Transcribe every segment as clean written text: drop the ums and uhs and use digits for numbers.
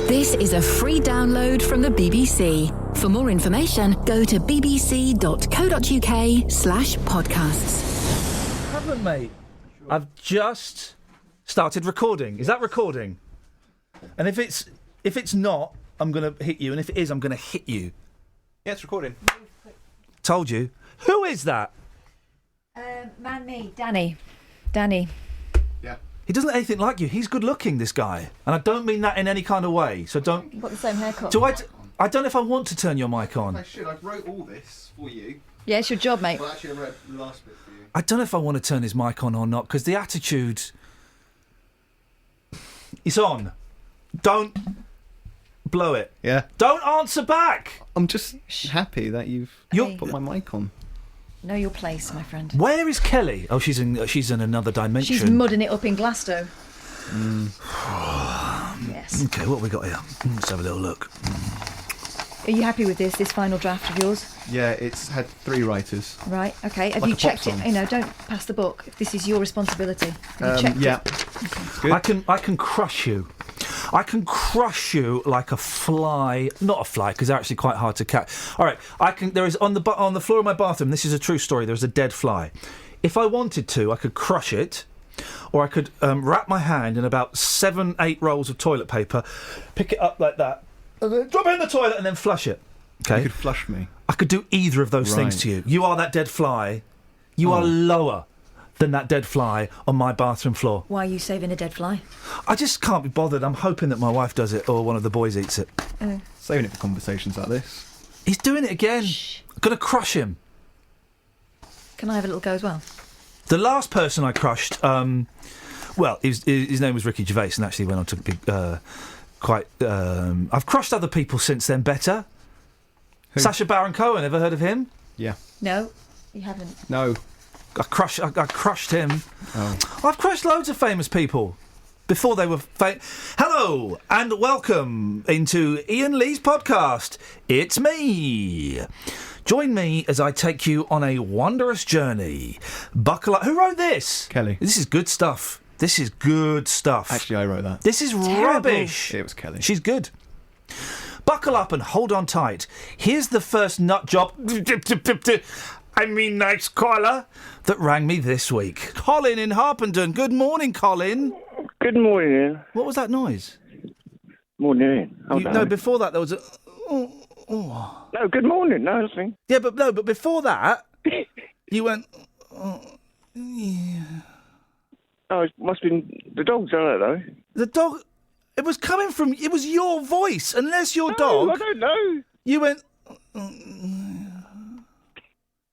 This is a free download from the BBC. For more information, go to bbc.co.uk/podcasts. Haven't, mate. I've just started recording. Is that recording? And if it's not, I'm going to hit you. And if it is, I'm going to hit you. Yeah, it's recording. Told you. Who is that? Me. Danny. Yeah. He doesn't look anything like you. He's good looking, this guy. And I don't mean that in any kind of way. So don't... You've got the same haircut. I don't know if I want to turn your mic on. I should. I wrote all this for you. Yeah, it's your job, mate. Well, actually, I wrote the last bit for you. I don't know if I want to turn his mic on or not, because the attitude... It's on. Don't blow it. Yeah. Don't answer back! I'm just happy that you've put my mic on. Know your place, my friend. Where is Kelly? Oh, she's in another dimension. She's mudding it up in Glasgow. Yes. Okay, what have we got here? Let's have a little look. Are you happy with this final draft of yours? Yeah, it's had 3 writers. Right, okay. Have Like you a pop checked song. it? Don't pass the book. This is your responsibility. Have you checked Yeah. it? Good. I can crush you. I can crush you like a fly. Not a fly, because they're actually quite hard to catch. All right, there is on the floor of my bathroom. This is a true story. There's a dead fly. If I wanted to, I could crush it, or I could wrap my hand in about 7-8 rolls of toilet paper, pick it up like that, and then drop it in the toilet, and then flush it. Okay. You could flush me. I could do either of those things to you. You are that dead fly. You are lower than that dead fly on my bathroom floor. Why are you saving a dead fly? I just can't be bothered. I'm hoping that my wife does it or one of the boys eats it. Saving it for conversations like this. He's doing it again. I'm going to crush him. Can I have a little go as well? The last person I crushed, his name was Ricky Gervais, and actually went on to be I've crushed other people since then better. Who? Sacha Baron Cohen, ever heard of him? Yeah. No, you haven't. No. I crushed him. Oh. I've crushed loads of famous people before they were Hello and welcome into Iain Lee's podcast. It's me. Join me as I take you on a wondrous journey. Buckle up. Who wrote this? Kelly. This is good stuff. This is good stuff. Actually, I wrote that. This is rubbish. It was Kelly. She's good. Buckle up and hold on tight. Here's the first nut job. Nice caller that rang me this week. Colin in Harpenden. Good morning, Colin. Good morning, Ian. What was that noise? Morning, Ian. Oh, No, before that there was a... No, good morning. No, nothing. Yeah, but before that, you went... yeah. Oh, it must have been the dogs, I don't know. The dog... It was coming from... It was your voice, unless your No, dog... I don't know. You went...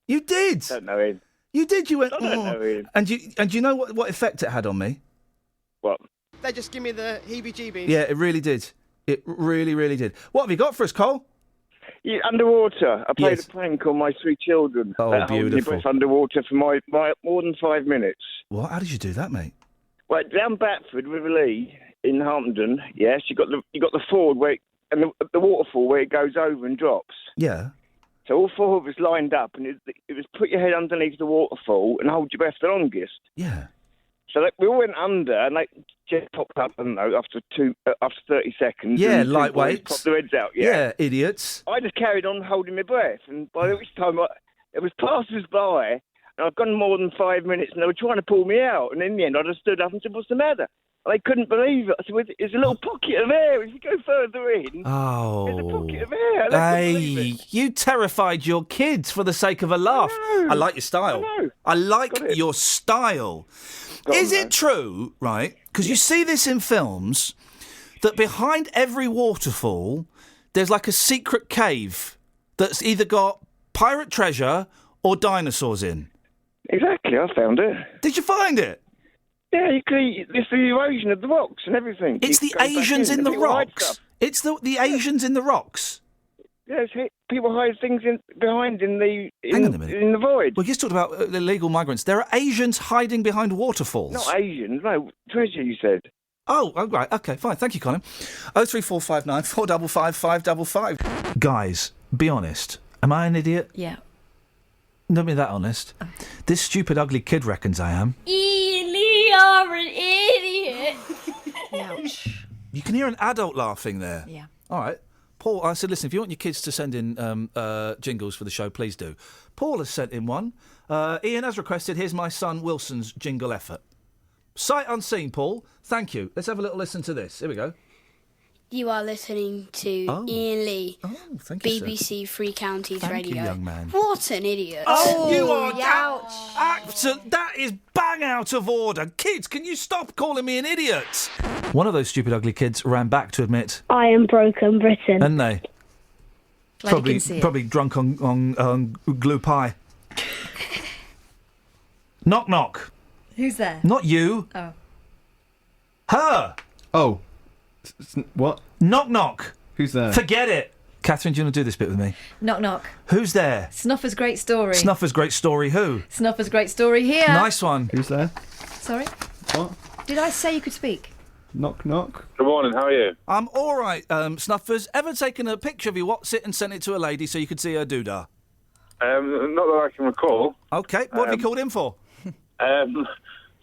You did. I don't know, Ian. You did. You went... I don't know, Ian. And you know what effect it had on me? What? They just give me the heebie-jeebies. Yeah, it really did. It really, really did. What have you got for us, Cole? Yeah, underwater. I played Yes. a prank on my 3 children. Oh, holding your beautiful. breath underwater for my more than 5 minutes. What? How did you do that, mate? Well, down Batford, River Lee, in Harpenden, yes, you got the ford and the waterfall where it goes over and drops. Yeah. So all 4 of us lined up, and it was put your head underneath the waterfall and hold your breath the longest. Yeah. So we all went under, and they just popped up, I don't know, after 30 seconds. Yeah, and 2 boys lightweights. popped their heads out, Yeah, idiots. I just carried on holding my breath, and by which time it was passers-by, and I'd gone more than 5 minutes, and they were trying to pull me out, and in the end I just stood up and said, "What's the matter?" And they couldn't believe it. I said, "It's a little pocket of air. If you go further in, there's a pocket of air." And they couldn't believe Hey, it. you terrified your kids for the sake of a laugh. I like your style. I know. I like Got it. your style. Is it true, right? Because you see this in films, that behind every waterfall, there's like a secret cave that's either got pirate treasure or dinosaurs in. Exactly, I found it. Did you find it? Yeah, it's the erosion of the rocks and everything. It's You the go back Asians in the people hide rocks. stuff. It's the Asians in the rocks. Yes, people hide things behind in the Hang on a minute. in the void. Well, you just talked about illegal migrants. There are Asians hiding behind waterfalls. Not Asians, no, treasure. You said. Oh, right. Okay, fine. Thank you, Colin. 03459 455 555. Guys, be honest. Am I an idiot? Yeah. Don't be that honest. This stupid, ugly kid reckons I am. Iain Lee, you're an idiot. Ouch. You can hear an adult laughing there. Yeah. All right. Paul, I said, listen, if you want your kids to send in jingles for the show, please do. Paul has sent in one. Iain has requested, here's my son Wilson's jingle effort. Sight unseen, Paul. Thank you. Let's have a little listen to this. Here we go. You are listening to Iain Lee, thank you, BBC Three Counties Thank Radio. you, young man. What an idiot! Oh, you are ouch. that is bang out of order. Kids, can you stop calling me an idiot? One of those stupid, ugly kids ran back to admit, I am broken Britain. and they Glad you can see it. probably drunk on glue pie. Knock knock. Who's there? Not you. Oh. Her. Oh. What? Knock knock. Who's there? Forget it. Catherine, do you want to do this bit with me? Knock knock. Who's there? Snuffer's great story. Snuffer's great story. Who? Snuffer's great story here. Nice one. Who's there? Sorry? What? Did I say you could speak? Knock, knock. Good morning, how are you? I'm all right, Snuffers. Ever taken a picture of your what's-it and sent it to a lady so you could see her doodah? Not that I can recall. OK, what have you called in for?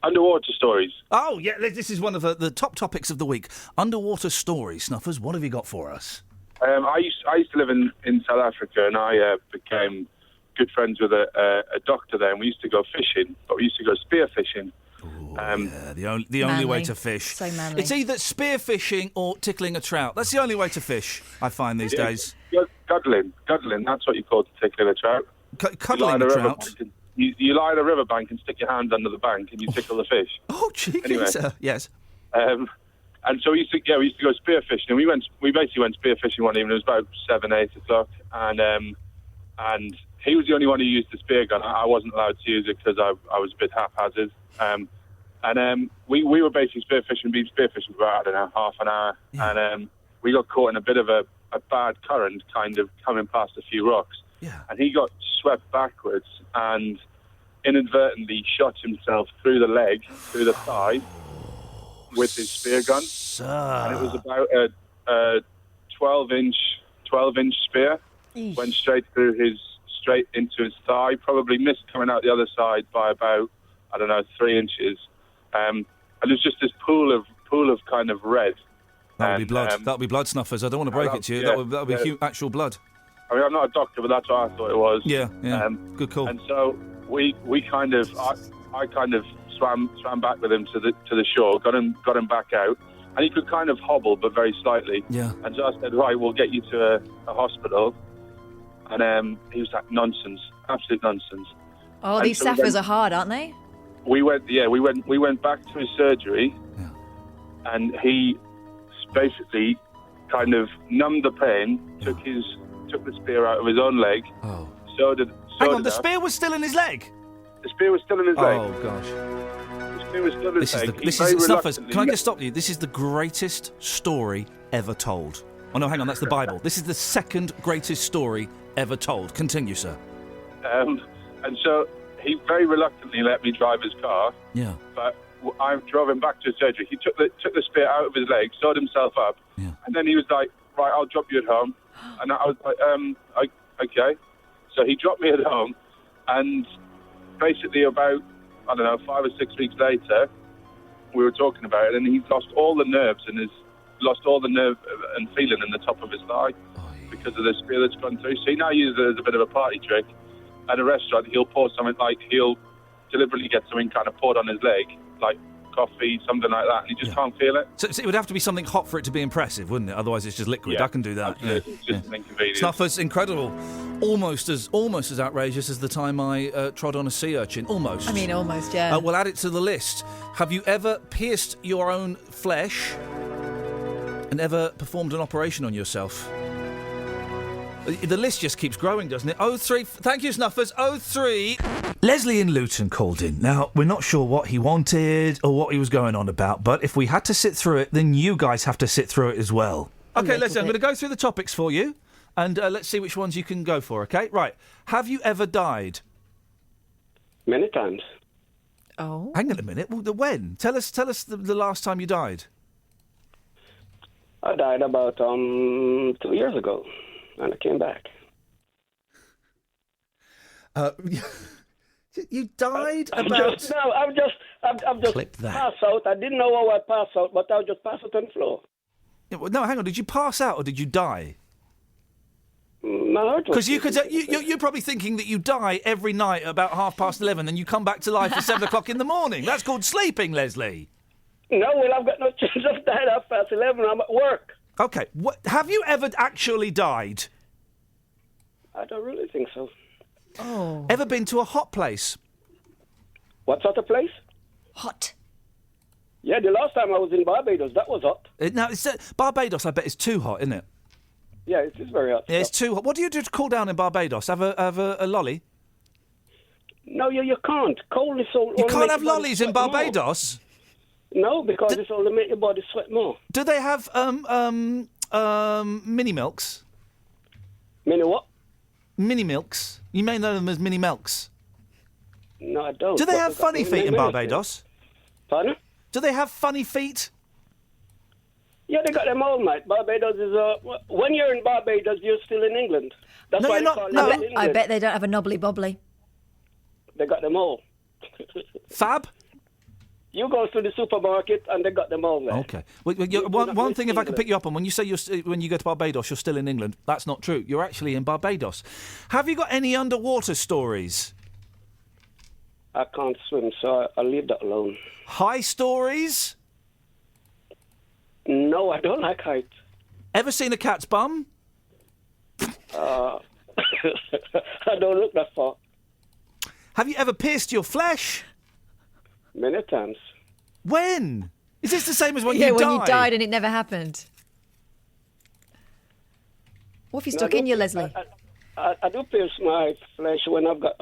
Underwater stories. Oh, yeah, this is one of the top topics of the week. Underwater stories. Snuffers, what have you got for us? I used to live in South Africa, and I became good friends with a doctor there, and we used to go fishing, but we used to go spear fishing. Yeah, the only way to fish. So manly. It's either spear fishing or tickling a trout. That's the only way to fish, I find these days. Cuddling, that's what you call tickling a trout. Cuddling a trout? You lie on a riverbank and stick your hand under the bank and you tickle the fish. Oh, cheeky, anyway, sir. Yes. And so we used to go spear fishing, and we basically went spear fishing one evening. It was about 7, 8 o'clock, and he was the only one who used the spear gun. I wasn't allowed to use it because I was a bit haphazard. We were basically spear fishing for about, I don't know, half an hour, and we got caught in a bit of a bad current, kind of coming past a few rocks. Yeah. And he got swept backwards and inadvertently shot himself through the leg, through the thigh, with his spear gun. And it was about a 12-inch spear. Eesh. Went straight into his thigh. Probably missed coming out the other side by about, I don't know, 3 inches. And there's just this pool of kind of red. That'll be blood. That'll be blood, Snuffers. I don't want to break it to you. Yeah, that'll be actual blood. I mean, I'm not a doctor, but that's what I thought it was. Yeah. Good call. And so I kind of swam back with him to the shore, got him back out, and he could kind of hobble, but very slightly. Yeah. And so I said, right, we'll get you to a hospital. And he was like, nonsense, absolute nonsense. Oh, And these so Saffers are hard, aren't they? We went back to his surgery, and he basically kind of numbed the pain, took the spear out of his own leg. Oh. Hang on, the spear was still in his leg? The spear was still in his leg. Oh, gosh. The spear was still in his leg. This is Snuffers, can I just stop you? This is the greatest story ever told. Oh, no, hang on, that's the Bible. This is the second greatest story ever told. Continue, sir. And so he very reluctantly let me drive his car. Yeah. But I drove him back to his surgery. He took the spear out of his leg, sewed himself up, and then he was like, right, I'll drop you at home. And I was like, okay. So he dropped me at home, and basically about, I don't know, 5 or 6 weeks later, we were talking about it, and he lost all the nerve and feeling in the top of his thigh because of the spear that's gone through. So he now uses it as a bit of a party trick. At a restaurant, he'll pour something, like he'll deliberately get something kind of poured on his leg, like coffee, something like that, and he just can't feel it. So it would have to be something hot for it to be impressive, wouldn't it? Otherwise it's just liquid. Yeah, I can do that. absolutely. It's just an inconvenience. Snuffers, incredible. Almost as outrageous as the time I trod on a sea urchin. Almost. I mean, almost, yeah. We'll add it to the list. Have you ever pierced your own flesh and ever performed an operation on yourself? The list just keeps growing, doesn't it? 03, thank you, Snuffers. 03. Leslie in Luton called in. Now, we're not sure what he wanted or what he was going on about, but if we had to sit through it, then you guys have to sit through it as well. Okay, Leslie, I'm going to go through the topics for you, and let's see which ones you can go for, okay? Right. Have you ever died? Many times. Oh. Hang on a minute. Well, when? Tell us the last time you died. I died about 2 years ago, and I came back. You died I'm about... just Clip that. Passed out. I didn't know how I passed out, but I just passed out on the floor. No, hang on. Did you pass out or did you die? No, because you're probably thinking that you die every night about 11:30, and you come back to life at 7:00 in the morning. That's called sleeping, Leslie. No, well, I've got no chance of dying at 11:30. I'm at work. Okay. Have you ever actually died? I don't really think so. Oh. Ever been to a hot place? What sort of place? Hot. Yeah, the last time I was in Barbados, that was hot. Now, Barbados, I bet, is too hot, isn't it? Yeah, it is very hot. Yeah, it's too hot. What do you do to cool down in Barbados? Have a lolly? No, you can't. Cold is so... You can't have lollies in Barbados? No, because it's only make your body sweat more. Do they have mini milks? Mini what? Mini milks. You may know them as mini milks. No, I don't. Do they have funny feet in Barbados? Pardon? Do they have funny feet? Yeah, they got them all, mate. Barbados is... when you're in Barbados, you're still in England. That's No, why you're not. call it No. England. I bet they don't have a knobbly bobbly. They got them all. Fab? You go to the supermarket and they got them all there. Okay. Well, one thing, if I can pick you up on, when you say when you go to Barbados, you're still in England, that's not true. You're actually in Barbados. Have you got any underwater stories? I can't swim, so I'll leave that alone. High stories? No, I don't like heights. Ever seen a cat's bum? I don't look that far. Have you ever pierced your flesh? Many times. When? Is this the same as when Yeah, you when died? you died and it never happened. What have you stuck in you, Leslie? I do pierce my flesh when I've got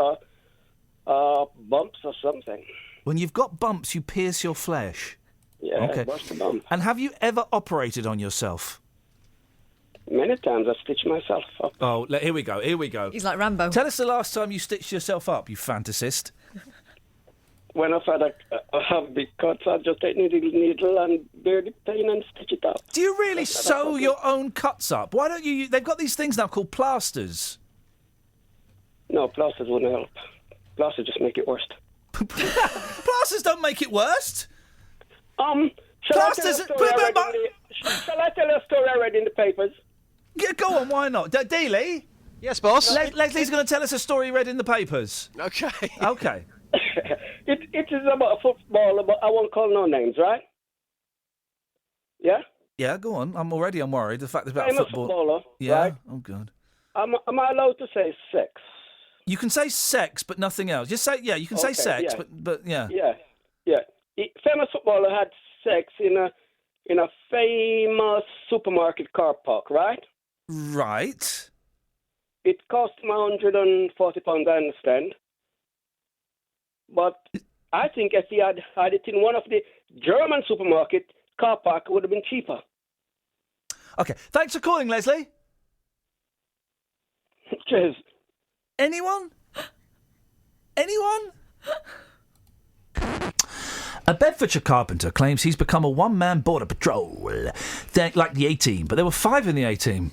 bumps or something. When you've got bumps, you pierce your flesh? Yeah, Okay. bust a bump. And have you ever operated on yourself? Many times I stitch myself up. Oh, here we go. He's like Rambo. Tell us the last time you stitched yourself up, you fantasist. When I've had a big cut, I just take the needle and bear the pain and stitch it up. Do you really sew your own cuts up? Why don't you... They've got these things now called plasters. No, plasters wouldn't help. Plasters just make it worse. Plasters don't make it worse. Shall Plasters... I tell you a story I read in the papers? Yeah, go on, why not? Dealey? Yes, boss? Leslie's going to tell us a story read in the papers. Okay. Okay. It is about a footballer, but I won't call no names, right? Yeah? Yeah, go on. I'm worried. The fact is about Famous football. footballer, Yeah. right? Oh, God. Am I allowed to say sex? You can say sex, but nothing else. Just say, yeah, you can say sex, yeah. but yeah. Yeah. Famous footballer had sex in a famous supermarket car park, right? Right. It cost him £140, I understand. But I think if he had it in one of the German supermarket car park, it would have been cheaper. Okay. Thanks for calling, Leslie. Cheers. Anyone? A Bedfordshire carpenter claims he's become a one-man border patrol, like the A-Team, but there were 5 in the A-Team.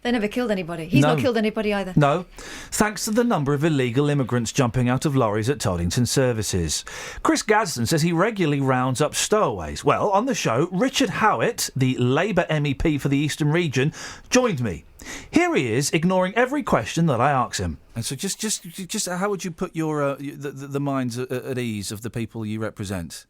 They never killed anybody. He's not killed anybody either. No, thanks to the number of illegal immigrants jumping out of lorries at Toddington services. Chris Gadsden says he regularly rounds up stowaways. Well, on the show, Richard Howitt, the Labour MEP for the Eastern Region, joined me. Here he is, ignoring every question that I ask him. And so just how would you put your the minds at ease of the people you represent?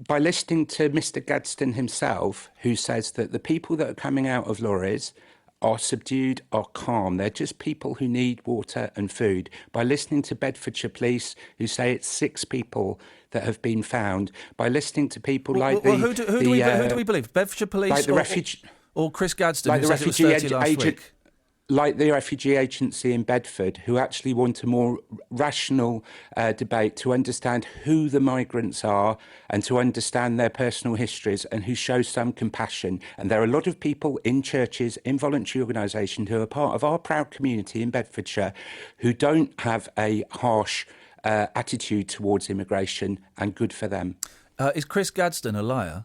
By listening to Mr. Gadsden himself, who says that the people that are coming out of lorries are subdued, are calm. They're just people who need water and food. By listening to Bedfordshire Police, who say it's 6 people that have been found. By listening to people like who do we believe? Bedfordshire Police, like or Chris Gadsden, like who the said it was 30 refugee last week? Like the refugee agency in Bedford, who actually want a more rational debate to understand who the migrants are and to understand their personal histories, and who show some compassion. And there are a lot of people in churches, in voluntary organisations, who are part of our proud community in Bedfordshire, who don't have a harsh attitude towards immigration, and good for them. Is Chris Gadsden a liar?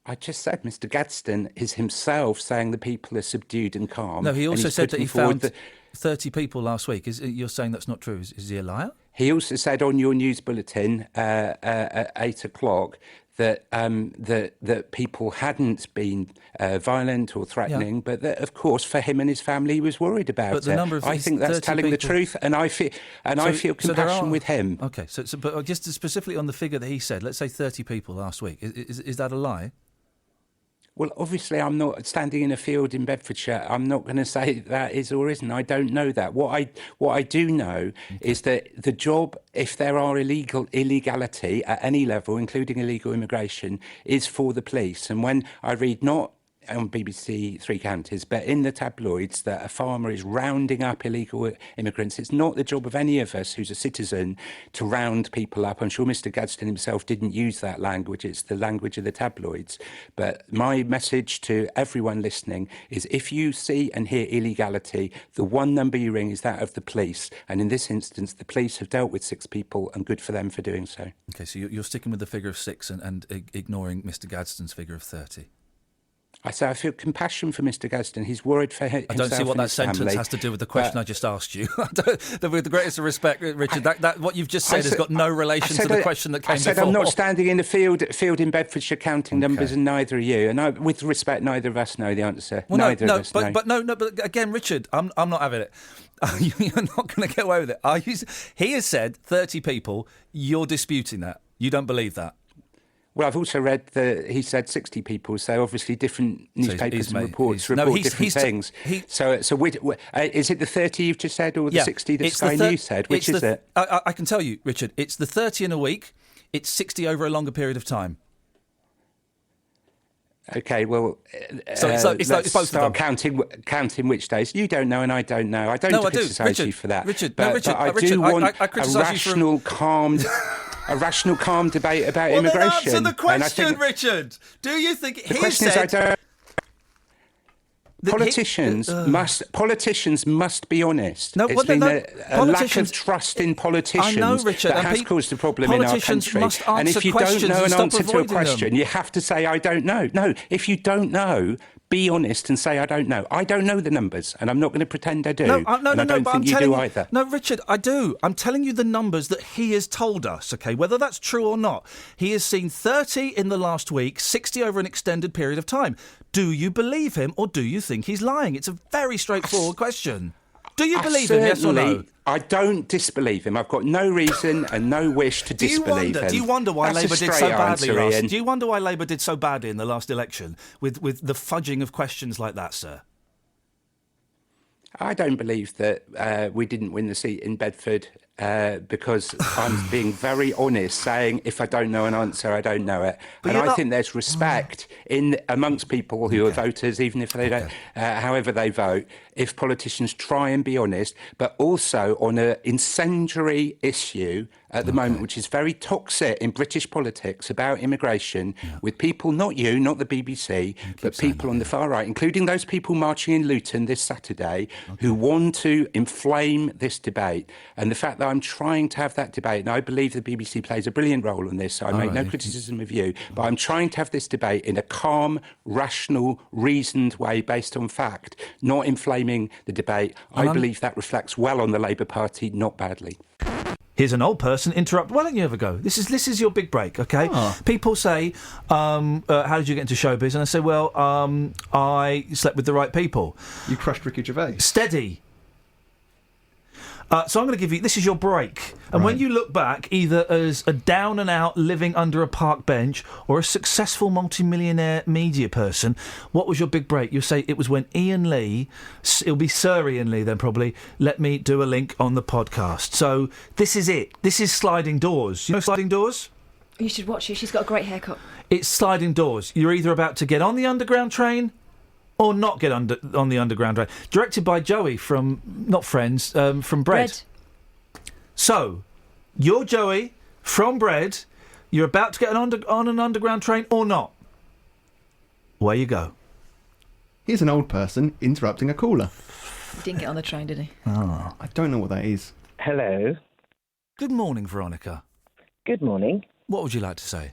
I just said Mr. Gadsden is himself saying the people are subdued and calm. No, he also said that he found 30 people last week. You're saying that's not true. Is he a liar? He also said on your news bulletin at 8 o'clock that people hadn't been violent or threatening, but that, of course, for him and his family, he was worried about it. I think that's telling the truth, and I feel compassion with him. Okay, but just specifically on the figure that he said, let's say 30 people last week. Is that a lie? Well, obviously, I'm not standing in a field in Bedfordshire. I'm not going to say that is or isn't. I don't know that. What I do know is that the job, if there are illegality at any level, including illegal immigration, is for the police. And when I read not on BBC Three Counties, but in the tabloids, that a farmer is rounding up illegal immigrants. It's not the job of any of us who's a citizen to round people up. I'm sure Mr Gadsden himself didn't use that language. It's the language of the tabloids. But my message to everyone listening is if you see and hear illegality, the one number you ring is that of the police. And in this instance, the police have dealt with 6 people, and good for them for doing so. OK, so you're sticking with the figure of 6 and ignoring Mr Gadsden's figure of 30. I say I feel compassion for Mr Gadsden. He's worried for himself. I don't see what that sentence has to do with the question I just asked you. With the greatest of respect, Richard, that what you've just said has got no relation to the question that came before. I said I'm not standing in a field in Bedfordshire counting numbers, and neither are you. And with respect, neither of us know the answer. Well, neither of us know. But again, Richard, I'm not having it. You're not going to get away with it. He has said 30 people. You're disputing that. You don't believe that. Well, I've also read that he said 60 people, so obviously different newspapers and reports report different things. So is it the 30 you've just said or the 60 that Sky News said? Which is it? I can tell you, Richard, it's the 30 in a week, it's 60 over a longer period of time. OK, well, it's both of them. Counting which days. You don't know and I don't know. I don't criticise you for that. Richard, but I do want a rational, calm... A rational, calm debate about immigration. Well, then answer the question, Richard. Do you think the question is? I don't. Politicians must be honest. No, it's been a lack of trust in politicians that has caused a problem in our country. And if you don't know an answer to a question, you have to say, I don't know. No, if you don't know, be honest and say, I don't know. I don't know the numbers, and I'm not going to pretend I do. I don't think you do either. No, Richard, I do. I'm telling you the numbers that he has told us, OK, whether that's true or not. He has seen 30 in the last week, 60 over an extended period of time. Do you believe him, or do you think he's lying? It's a very straightforward question. Do you believe him, yes or no? I don't disbelieve him. I've got no reason and no wish to disbelieve him. Do you wonder why Labour did so badly Do you wonder why Labour did so badly in the last election with the fudging of questions like that, sir? I don't believe that we didn't win the seat in Bedford because I'm being very honest, saying if I don't know an answer, I don't know it. And I think there's respect amongst people who are voters, even if they don't, however they vote, if politicians try and be honest, but also on an incendiary issue at the moment, which is very toxic in British politics about immigration, with people, not you, not the BBC, but people on the far right, including those people marching in Luton this Saturday, who want to inflame this debate. And the fact that I'm trying to have that debate, and I believe the BBC plays a brilliant role in this, so I make no criticism of you, but I'm trying to have this debate in a calm, rational, reasoned way based on fact, not inflaming the debate. I believe that reflects well on the Labour Party, not badly. Here's an old person interrupt. Why don't you have a go? This is your big break, OK? People say, how did you get into showbiz? And I say, well, I slept with the right people. You crushed Ricky Gervais. Steady. So I'm going to give you... This is your break. And when you look back, either as a down-and-out living under a park bench or a successful multi-millionaire media person, what was your big break? You'll say it was when Iain Lee... It'll be Sir Iain Lee, then, probably. Let me do a link on the podcast. So this is it. This is Sliding Doors. You know Sliding Doors? You should watch it. She's got a great haircut. It's Sliding Doors. You're either about to get on the underground train... or not get on the underground train. Directed by Joey from, not Friends, from Bread. So, you're Joey from Bread. You're about to get on an underground train or not. Away you go. Here's an old person interrupting a caller. He didn't get on the train, did he? I don't know what that is. Hello. Good morning, Veronica. Good morning. What would you like to say?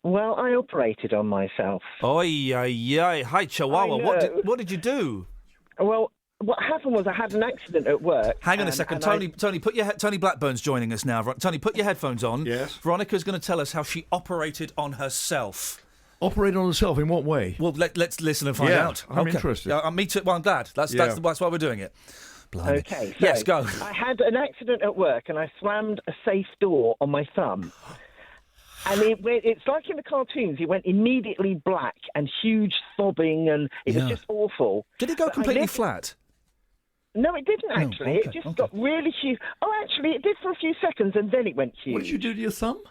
Well, I operated on myself. Oi. Hi, Chihuahua. What did you do? Well, what happened was I had an accident at work. Hang on a second, Tony. Tony, Tony Blackburn's joining us now. Tony, put your headphones on. Yes. Veronica's going to tell us how she operated on herself. Operate on herself in what way? Well, let's listen and find out. I'm interested. Me too. Well, I'm glad. That's why we're doing it. Blimey. Okay. So yes, go. I had an accident at work and I slammed a safe door on my thumb. And it's like in the cartoons. It went immediately black and huge throbbing, and it was just awful. Did it go completely flat? No, it didn't actually. It just got really huge. Oh, actually, it did for a few seconds, and then it went huge. What did you do to your thumb?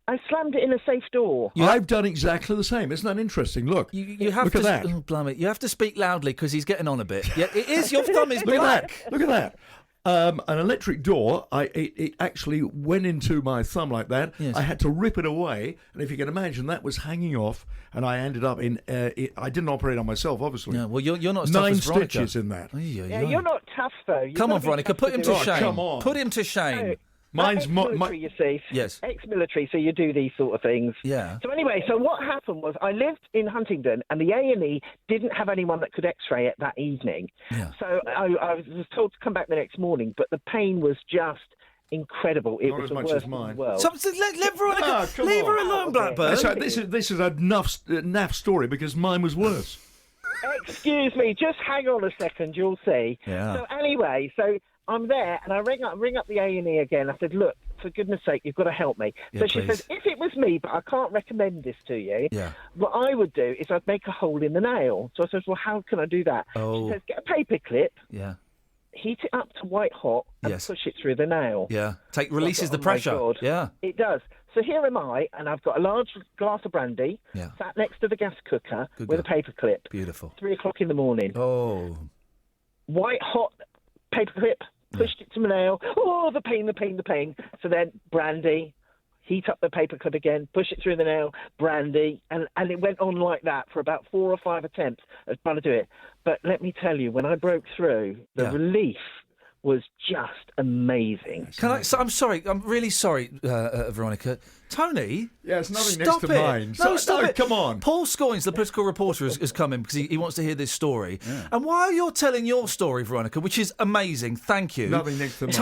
I slammed it in a safe door. I've done exactly the same. Isn't that interesting? Look, you have look to. at that. Oh, blimey. You have to speak loudly because he's getting on a bit. Yeah, it is. Your thumb is black. Look at that. An electric door, it actually went into my thumb like that. Yes. I had to rip it away, and if you can imagine, that was hanging off, and I ended up in... I didn't operate on myself, obviously. No, well, you're not as tough 9 as Veronica. stitches in that. Yeah, you're not tough, though. Come on, Veronica, put him to shame. Come on. Put him to shame. Mine's ex-military, you see. Yes. Ex-military, so you do these sort of things. Yeah. So anyway, what happened was I lived in Huntingdon, and the A&E didn't have anyone that could X-ray it that evening. Yeah. So I was told to come back the next morning, but the pain was just incredible. It Not was as the much worst as mine. in the world. So let Veronica leave her alone, Blackburn. This is a naff story because mine was worse. Excuse me, just hang on a second, you'll see. Yeah. So anyway, I'm there, and I ring up the A&E again. I said, look, for goodness sake, you've got to help me. Yeah, so she please. says, if it was me, but I can't recommend this to you, Yeah. what I would do is I'd make a hole in the nail. So I said, well, how can I do that? Oh. She says, get a paper clip, Yeah. heat it up to white hot, and Yes. push it through the nail. Yeah. Releases the Oh, my pressure. God. Yeah. It does. So here am I, and I've got a large glass of brandy, Yeah. sat next to the gas cooker Good with girl. a paper clip. Beautiful. 3 o'clock in the morning. Oh. White hot paper clip, pushed it to my nail. Oh, the pain. So then brandy, heat up the paper clip again, push it through the nail, brandy, and it went on like that for about 4 or 5 attempts of trying to do it. But let me tell you, when I broke through, the relief was just amazing. I'm sorry. I'm really sorry, Veronica. Tony? Yeah, it's nothing stop next to it. mine. No, stop it. Come on. Paul Scoynes, the political reporter, has come in because he wants to hear this story. Yeah. And while you're telling your story, Veronica, which is amazing, thank you. Nothing next to mine.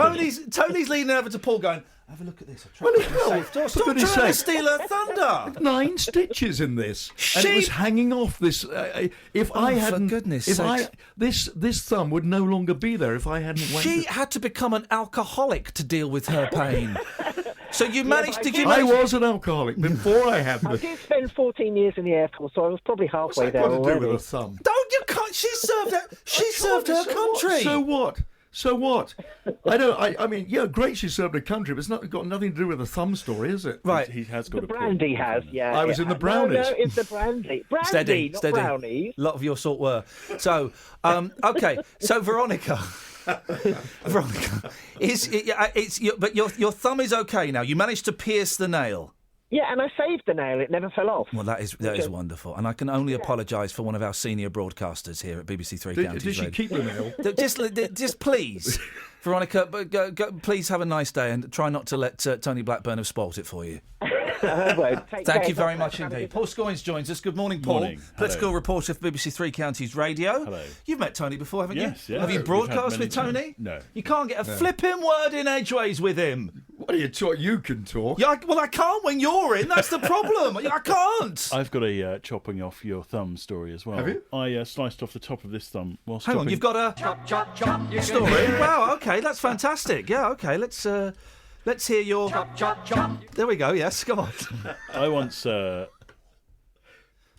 Tony's leaning over to Paul going, have a look at this. Stop trying to steal her thunder. 9 stitches in this, and it was hanging off this. If I hadn't, for goodness' if sakes. this thumb would no longer be there if I hadn't. She had to become an alcoholic to deal with her pain. So you managed? I was an alcoholic before I had I this. did spend 14 years in the Air Force, so I was probably halfway there What's that got to already. do with a thumb? You can't. She served her country. So what? So what? I mean, yeah, great. She served her country, but it's not got nothing to do with the thumb story, is it? Right. He has got The brandy has, yeah. I was in the brownies. No, it's the brandy. Brandy, Steady. not brownies. A lot of your sort were. So, okay. So, Veronica, but your thumb is okay now. You managed to pierce the nail. Yeah, and I saved the nail. It never fell off. Well, that is wonderful, and I can only apologise for one of our senior broadcasters here at BBC Three Counties. Did she Radio. keep the nail? Just please, Veronica, go, please have a nice day and try not to let Tony Blackburn have spoilt it for you. Thank you very much indeed. Paul Scoynes joins us. Good morning, Paul. Morning. Political Hello. reporter for BBC Three Counties Radio. Hello. You've met Tony before, haven't Yes, you? yeah. Have you We've broadcast had with many Tony? times. No. You can't get a flipping word in edgeways with him. What are you talking? You can talk. Yeah, I can't when you're in. That's the problem. I can't. I've got a chopping off your thumb story as well. Have you? I sliced off the top of this thumb whilst Hang on, you've got a Chop, you story. Wow, okay, that's fantastic. Yeah, okay, let's hear your chop. There we go. Yes, come on. I once Chop.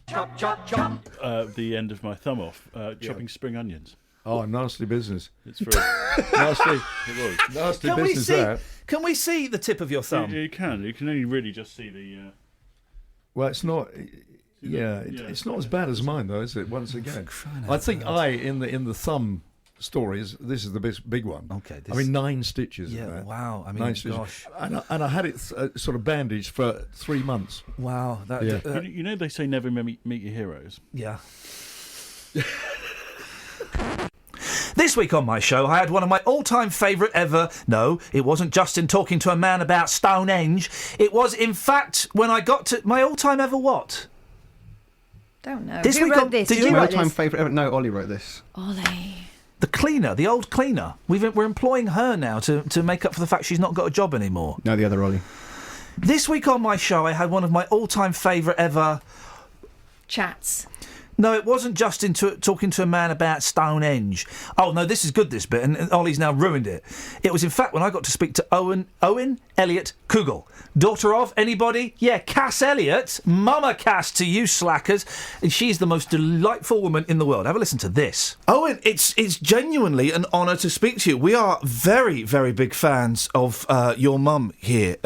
the end of my thumb off chopping spring onions. Oh, nasty business. It's very nasty. It was Nasty Can business. we see? Can we see the tip of your thumb? You can. You can only really just see the. Well, it's not. Yeah, it's not as bad as mine, though, is it? Once again, I think in the thumb stories, this is the big one. Okay, I mean 9 stitches. Yeah, in there. wow. I mean, 9 stitches. gosh. And I had it sort of bandaged for 3 months. Wow. you know they say never meet your heroes. Yeah. This week on my show, I had one of my all-time favourite ever. No, it wasn't Justin talking to a man about Stonehenge. It was, in fact, when I got to my all-time ever what? Don't know. This Who week wrote on- this? did Did you you My write all-time this? favourite ever. No, Ollie wrote this. Ollie. The cleaner, the old cleaner. We're employing her now to make up for the fact she's not got a job anymore. No, the other Ollie. This week on my show, I had one of my all-time favourite ever... Chats. No, it wasn't just talking to a man about Stonehenge. Oh, no, this is good, this bit, and Ollie's now ruined it. It was, in fact, when I got to speak to Owen Elliott Kugel, daughter of anybody? Yeah, Cass Elliott. Mama Cass to you slackers. And she's the most delightful woman in the world. Have a listen to this. Owen, it's genuinely an honour to speak to you. We are very, very big fans of your mum here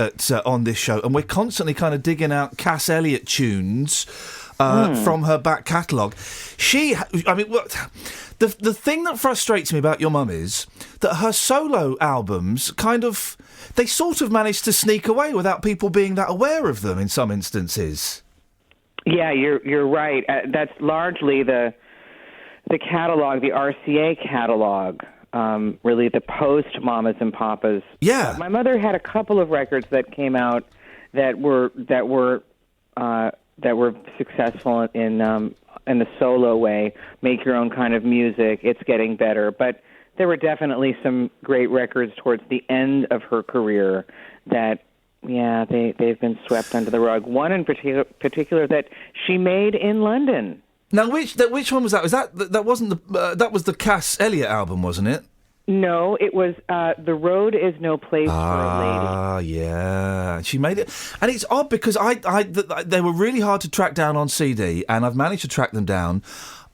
on this show, and we're constantly kind of digging out Cass Elliott tunes from her back catalogue. The thing that frustrates me about your mum is that her solo albums they sort of manage to sneak away without people being that aware of them in some instances. Yeah, you're right. That's largely the catalog, the RCA catalog. Really, the post Mamas and Papas. Yeah, my mother had a couple of records that came out that were successful in the solo way. Make your own kind of music. It's getting better, but there were definitely some great records towards the end of her career that, they've been swept under the rug. One in particular that she made in London. Now, which one was that? Was that wasn't that was the Cass Elliott album, wasn't it? No, it was The Road Is No Place for a Lady. Ah, yeah. She made it. And it's odd because they were really hard to track down on CD, and I've managed to track them down.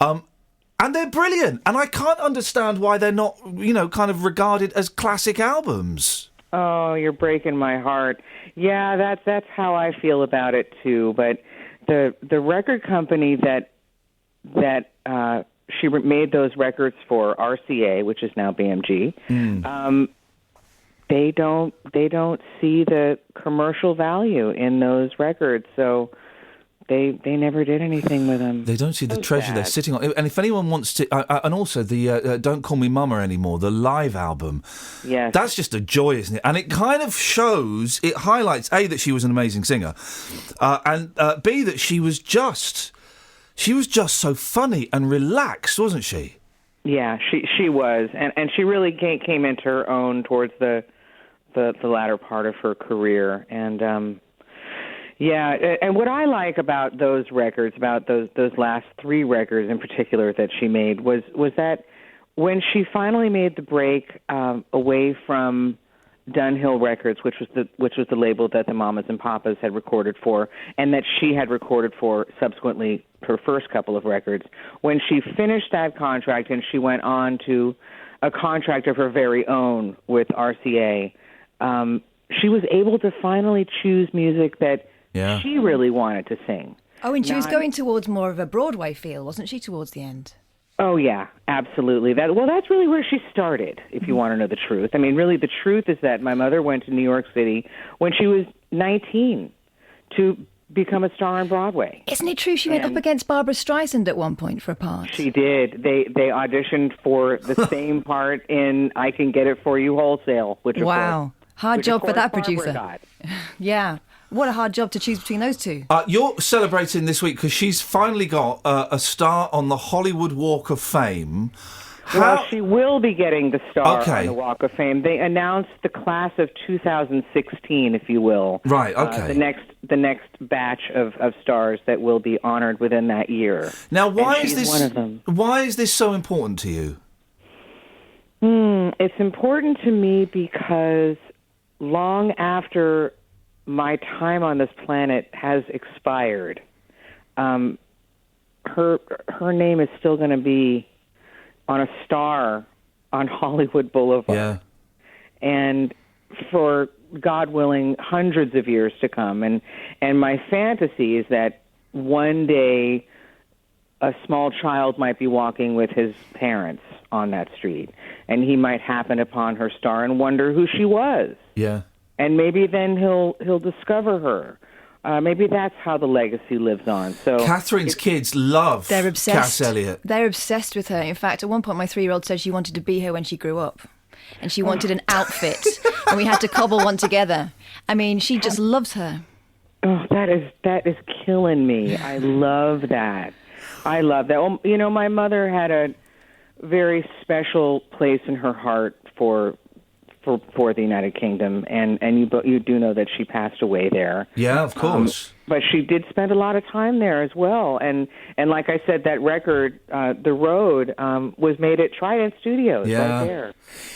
And they're brilliant. And I can't understand why they're not, kind of regarded as classic albums. Oh, you're breaking my heart. Yeah, that's how I feel about it, too. But the record company that she made those records for, RCA, which is now BMG. They don't see the commercial value in those records, so they never did anything with them. They don't see the treasure they're sitting on. And if anyone wants to, and also the Don't Call Me Mama Anymore, the live album, yes, that's just a joy, isn't it? And it kind of it highlights A, that she was an amazing singer, and B, that she was just so funny and relaxed, wasn't she? Yeah, she was, and she really came into her own towards the latter part of her career, and and what I like about those records, about those last three records in particular that she made, was that when she finally made the break away from Dunhill Records, which was the label that the Mamas and Papas had recorded for, and that she had recorded for subsequently her first couple of records. When she finished that contract and she went on to a contract of her very own with RCA, she was able to finally choose music that she really wanted to sing. Oh, and she was going towards more of a Broadway feel, wasn't she, towards the end? Oh, yeah, absolutely. That's really where she started, if you want to know the truth. I mean, really, the truth is that my mother went to New York City when she was 19 to become a star on Broadway. Isn't it true she went up against Barbra Streisand at one point for a part? She did. They auditioned for the same part in I Can Get It For You Wholesale, which hard job for that Barbara producer. got. Yeah. What a hard job to choose between those two. You're celebrating this week because she's finally got a star on the Hollywood Walk of Fame. Well, she will be getting the star on the Walk of Fame. They announced the class of 2016, if you will. Right, okay. The next batch of stars that will be honored within that year. Now, why is this one of them? Why is this so important to you? It's important to me because long after my time on this planet has expired, her name is still going to be on a star on Hollywood Boulevard. Yeah. And for, God willing, hundreds of years to come. And my fantasy is that one day a small child might be walking with his parents on that street, and he might happen upon her star and wonder who she was. Yeah. And maybe then he'll discover her. Maybe that's how the legacy lives on. So Catherine's kids love Cass Elliott. They're obsessed with her. In fact, at one point, my 3-year-old said she wanted to be her when she grew up. And she wanted an outfit, and we had to cobble one together. I mean, she just loves her. Oh, that is killing me. I love that. Well, my mother had very special place in her heart for the United Kingdom, and you do know that she passed away there. Yeah, of course. But she did spend a lot of time there as well, and like I said, that record, The Road, was made at Trident Studios right there.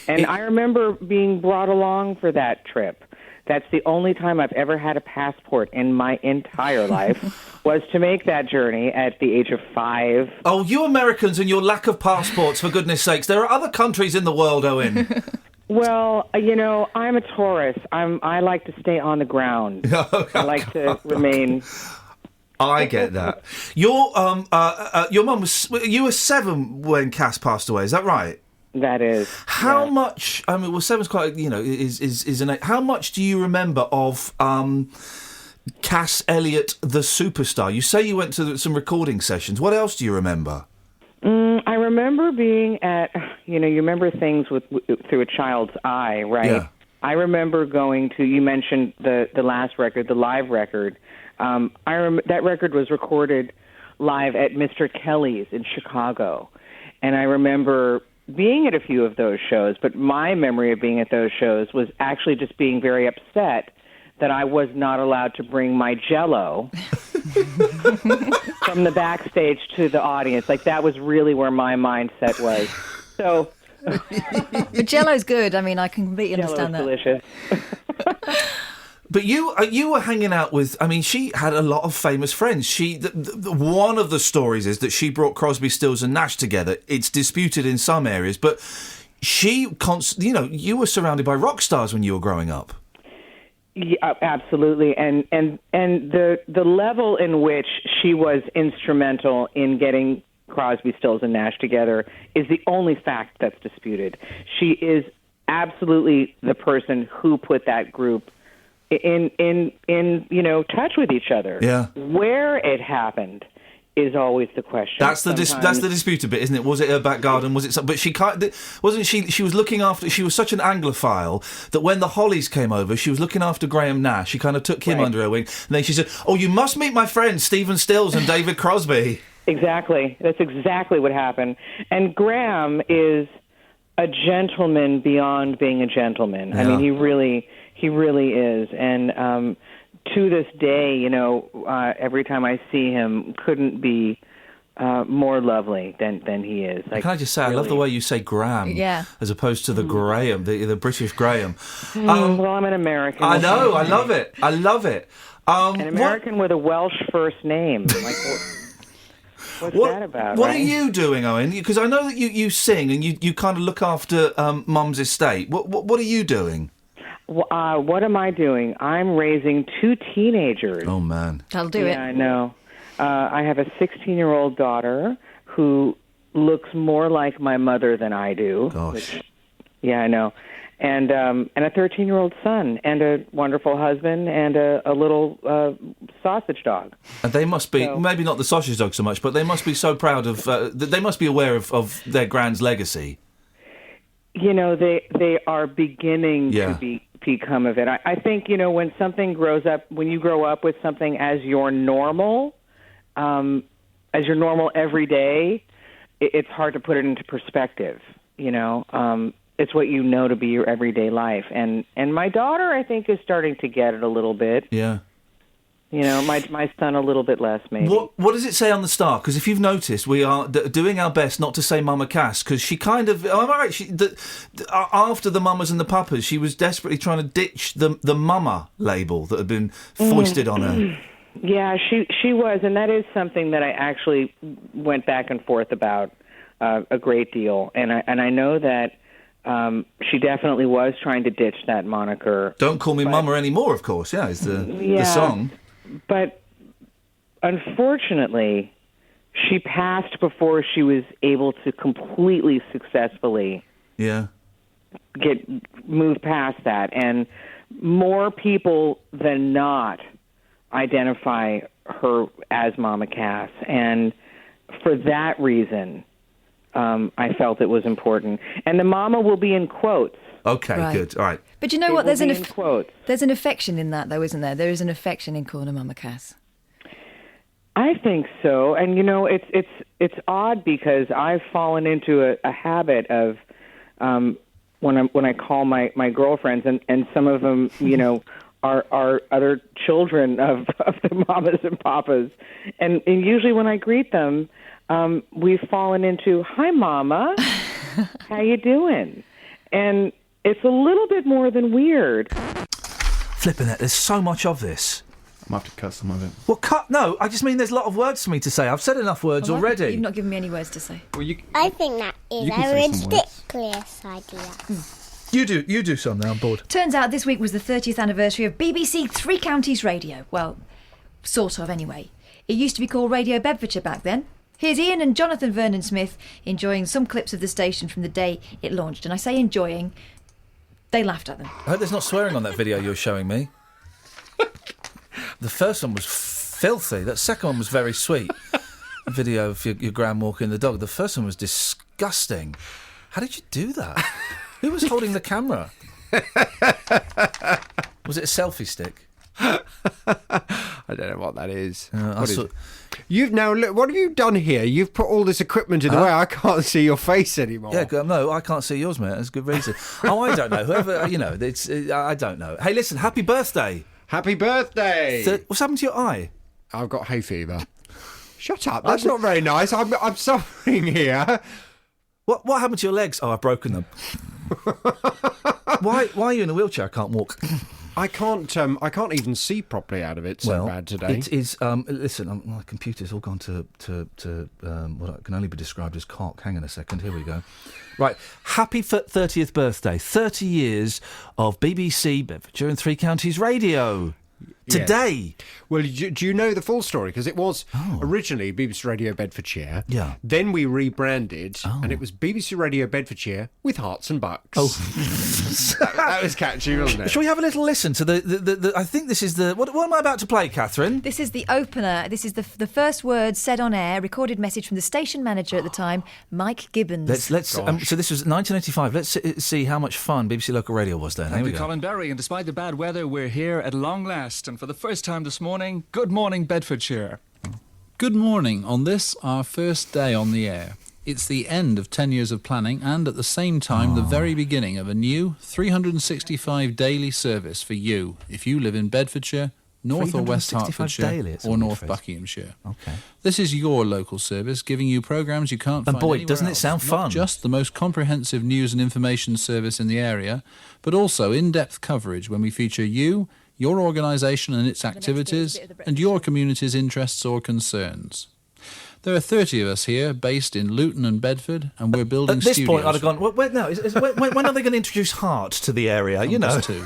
And I remember being brought along for that trip. That's the only time I've ever had a passport in my entire life, was to make that journey at the age of 5. Oh, you Americans and your lack of passports, for goodness sakes. There are other countries in the world, Owen. Well, I'm a tourist. I like to stay on the ground. I like to remain. I get that. Your mum was. You were 7 when Cass passed away. Is that right? That is. How much? I mean, well, 7's quite. Is an. How much do you remember of Cass Elliot, the superstar? You say you went to some recording sessions. What else do you remember? I remember being at, you remember things through a child's eye, right? Yeah. I remember going to, you mentioned the last record, the live record. That record was recorded live at Mr. Kelly's in Chicago. And I remember being at a few of those shows, but my memory of being at those shows was actually just being very upset that I was not allowed to bring my Jell-O from the backstage to the audience. Like, that was really where my mindset was. So, but Jell-O's good. I mean, I can completely understand that. Delicious. But you were hanging out with. I mean, she had a lot of famous friends. One of the stories is that she brought Crosby, Stills, and Nash together. It's disputed in some areas, but you were surrounded by rock stars when you were growing up. Yeah, absolutely, and the level in which she was instrumental in getting Crosby, Stills, and Nash together is the only fact that's disputed. She is absolutely the person who put that group in touch with each other. Yeah. Where it happened is always the question. That's the disputed bit, isn't it? Was it her back garden? Was it? But wasn't she? She was looking after. She was such an Anglophile that when the Hollies came over, she was looking after Graham Nash. She kind of took him under her wing, and then she said, "Oh, you must meet my friends Stephen Stills and David Crosby." Exactly. That's exactly what happened. And Graham is a gentleman beyond being a gentleman. Yeah. I mean, he really is. And to this day, every time I see him, couldn't be more lovely than he is. Like, can I just say, really. I love the way you say Graham, as opposed to the Graham, the British Graham. Well, I'm an American. I know. I love it. I love it. An American with a Welsh first name. Like, what's that about? What right? are you doing, Owen? Because I know that you sing and you kind of look after Mum's estate. What are you doing? What am I doing? I'm raising 2 teenagers. Oh, man. That'll do it. Yeah, I know. I have a 16-year-old daughter who looks more like my mother than I do. Gosh. Yeah, I know. And a 13-year-old son, and a wonderful husband, and a little sausage dog. And they must be, maybe not the sausage dog so much, but they must be so proud of, they must be aware of their grand's legacy. They are beginning to become of it. I think, when something grows up, when you grow up with something as your normal every day, it's hard to put it into perspective, It's what you know to be your everyday life. And my daughter, I think, is starting to get it a little bit. Yeah. My son a little bit less, maybe. What does it say on the Star? Because if you've noticed, we are doing our best not to say Mama Cass, because she kind of... Am I right? After the Mamas and the Papas, she was desperately trying to ditch the Mama label that had been foisted on her. Yeah, she was, and that is something that I actually went back and forth about a great deal. And I know that she definitely was trying to ditch that moniker. Don't Call Me Mama Anymore, of course, is the song. But unfortunately, she passed before she was able to completely successfully move past that. And more people than not identify her as Mama Cass. And for that reason, I felt it was important. And the Mama will be in quotes. Okay, good. All right. But you know what? There's quotes. There's an affection in that, though, isn't there? There is an affection in calling her Mama Cass. I think so, and it's odd because I've fallen into a habit of when I call my girlfriends, and some of them, are other children of the mamas and papas, and usually when I greet them, we've fallen into "Hi, Mama, how you doing?" And it's a little bit more than weird. Flipping it, there's so much of this. I might have to cut some of it. Well, no, I just mean there's a lot of words for me to say. I've said enough words already. You've not given me any words to say. Well, I think that is a ridiculous idea. You do some now, I'm bored. Turns out this week was the 30th anniversary of BBC Three Counties Radio. Well, sort of, anyway. It used to be called Radio Bedfordshire back then. Here's Ian and Jonathan Vernon Smith enjoying some clips of the station from the day it launched. And I say enjoying, they laughed at them. I hope there's not swearing on that video you're showing me. The first one was filthy. That second one was very sweet. A video of your gran walking the dog. The first one was disgusting. How did you do that? Who was holding the camera? Was it a selfie stick? I don't know what that is. What is it? You've now look, what have you done here? You've put all this equipment in the way. I can't see your face anymore. Yeah, no, I can't see yours, mate. That's a good reason. I don't know. Whoever, it's I don't know. Hey, listen, happy birthday. Happy birthday. What's happened to your eye? I've got hay fever. Shut up. That's not very nice. I'm suffering here. What happened to your legs? Oh, I've broken them. Why are you in a wheelchair? I can't walk. I can't even see properly out of it. So bad today. It is. Listen, my computer's all gone to what can only be described as cock. Hang on a second. Here we go. Right. Happy 30th birthday. 30 years of BBC Bedfordshire and Three Counties Radio. Today. Yes. Well, do you know the full story? Because it was originally BBC Radio Bedfordshire. Yeah. Then we rebranded, and it was BBC Radio Bedfordshire with Hearts and Bucks. Oh. that was catchy, wasn't it? Shall we have a little listen to the I think this is the... What am I about to play, Catherine? This is the opener. This is the first words said on air, recorded message from the station manager at the time, Mike Gibbons. Let's. So this was 1985. Let's see how much fun BBC Local Radio was then. Thank you, Colin Berry. And despite the bad weather, we're here at long last. And for the first time this morning, good morning, Bedfordshire. Good morning on this, our first day on the air. It's the end of 10 years of planning and at the same time the very beginning of a new 365 daily service for you if you live in Bedfordshire, North or West Hertfordshire daily, or North Buckinghamshire. Okay. This is your local service giving you programmes you can't find boy, anywhere doesn't it else. sound fun? Not just the most comprehensive news and information service in the area, but also in-depth coverage when we feature you, your organisation and its activities, and your community's interests or concerns. There are 30 of us here, based in Luton and Bedford, and we're building studios. At this point, I'd have gone, when are they going to introduce Heart to the area? Too.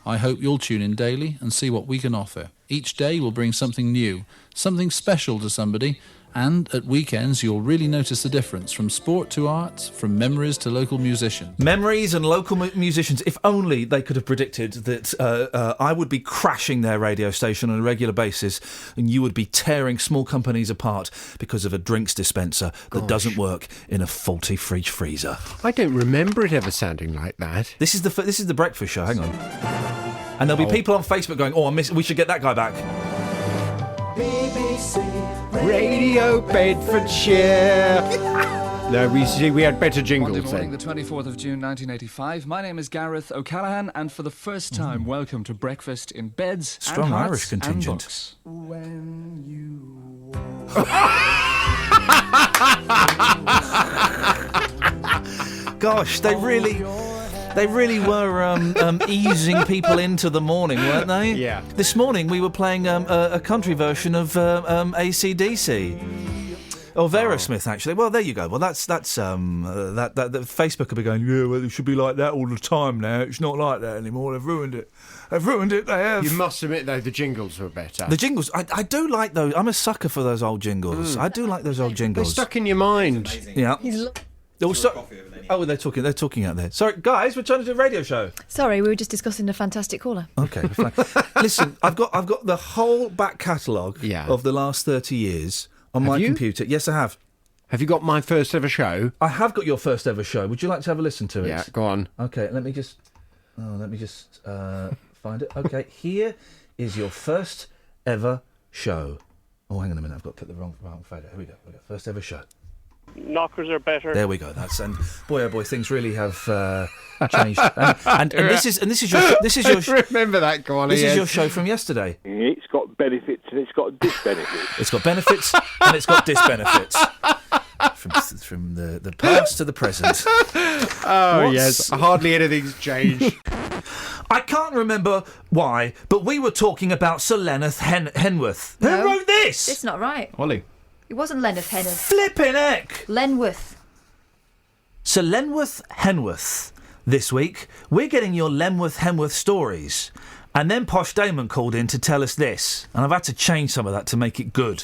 I hope you'll tune in daily and see what we can offer. Each day will bring something new, something special to somebody, and at weekends you'll really notice the difference, from sport to art, from memories to local musicians. Memories and local musicians. If only they could have predicted that I would be crashing their radio station on a regular basis and you would be tearing small companies apart because of a drinks dispenser that doesn't work in a faulty fridge freezer. I don't remember it ever sounding like that. This is the breakfast show. Hang on. And there'll be people on Facebook going, we should get that guy back. BBC Radio Bedfordshire. No, we had better jingles Monday morning, then. the 24th of June, 1985. My name is Gareth O'Callaghan, and for the first time, welcome to breakfast in beds Strong and hearts Irish contingent. And books. Gosh, they really were easing people into the morning, weren't they? Yeah. This morning we were playing a country version of AC/DC. Or Aerosmith, actually. Well, there you go. Well, that's that Facebook will be going, yeah, well, it should be like that all the time now. It's not like that anymore. They've ruined it. They have. You must admit, though, the jingles were better. The jingles, I do like those. I'm a sucker for those old jingles. I do like those old jingles. They're stuck in your mind. Yeah. They're talking out there. Sorry, guys, we're trying to do a radio show. Sorry, we were just discussing a fantastic caller. Okay, fine. Listen, I've got the whole back catalogue of the last 30 years on my computer. Yes, I have. Have you got my first ever show? I have got your first ever show. Would you like to have a listen to it? Yeah, go on. Okay, let me just find it. Okay, here is your first ever show. Oh, hang on a minute. I've got to put the wrong fader. Here we go. First ever show. Knockers are better. There we go. That's and boy, oh boy, things really have changed. And this is your remember that, go on. This is your show from yesterday. It's got benefits and it's got disbenefits. It's got benefits and it's got disbenefits. From the past to the present. Yes, hardly anything's changed. I can't remember why, but we were talking about Sir Lenneth Henworth. Who wrote this? It's not right. Ollie. It wasn't Lenneth Henworth. Flippin' heck! Lenworth. Sir Lenworth Henworth. This week, we're getting your Lenworth Henworth stories. And then Posh Damon called in to tell us this. And I've had to change some of that to make it good.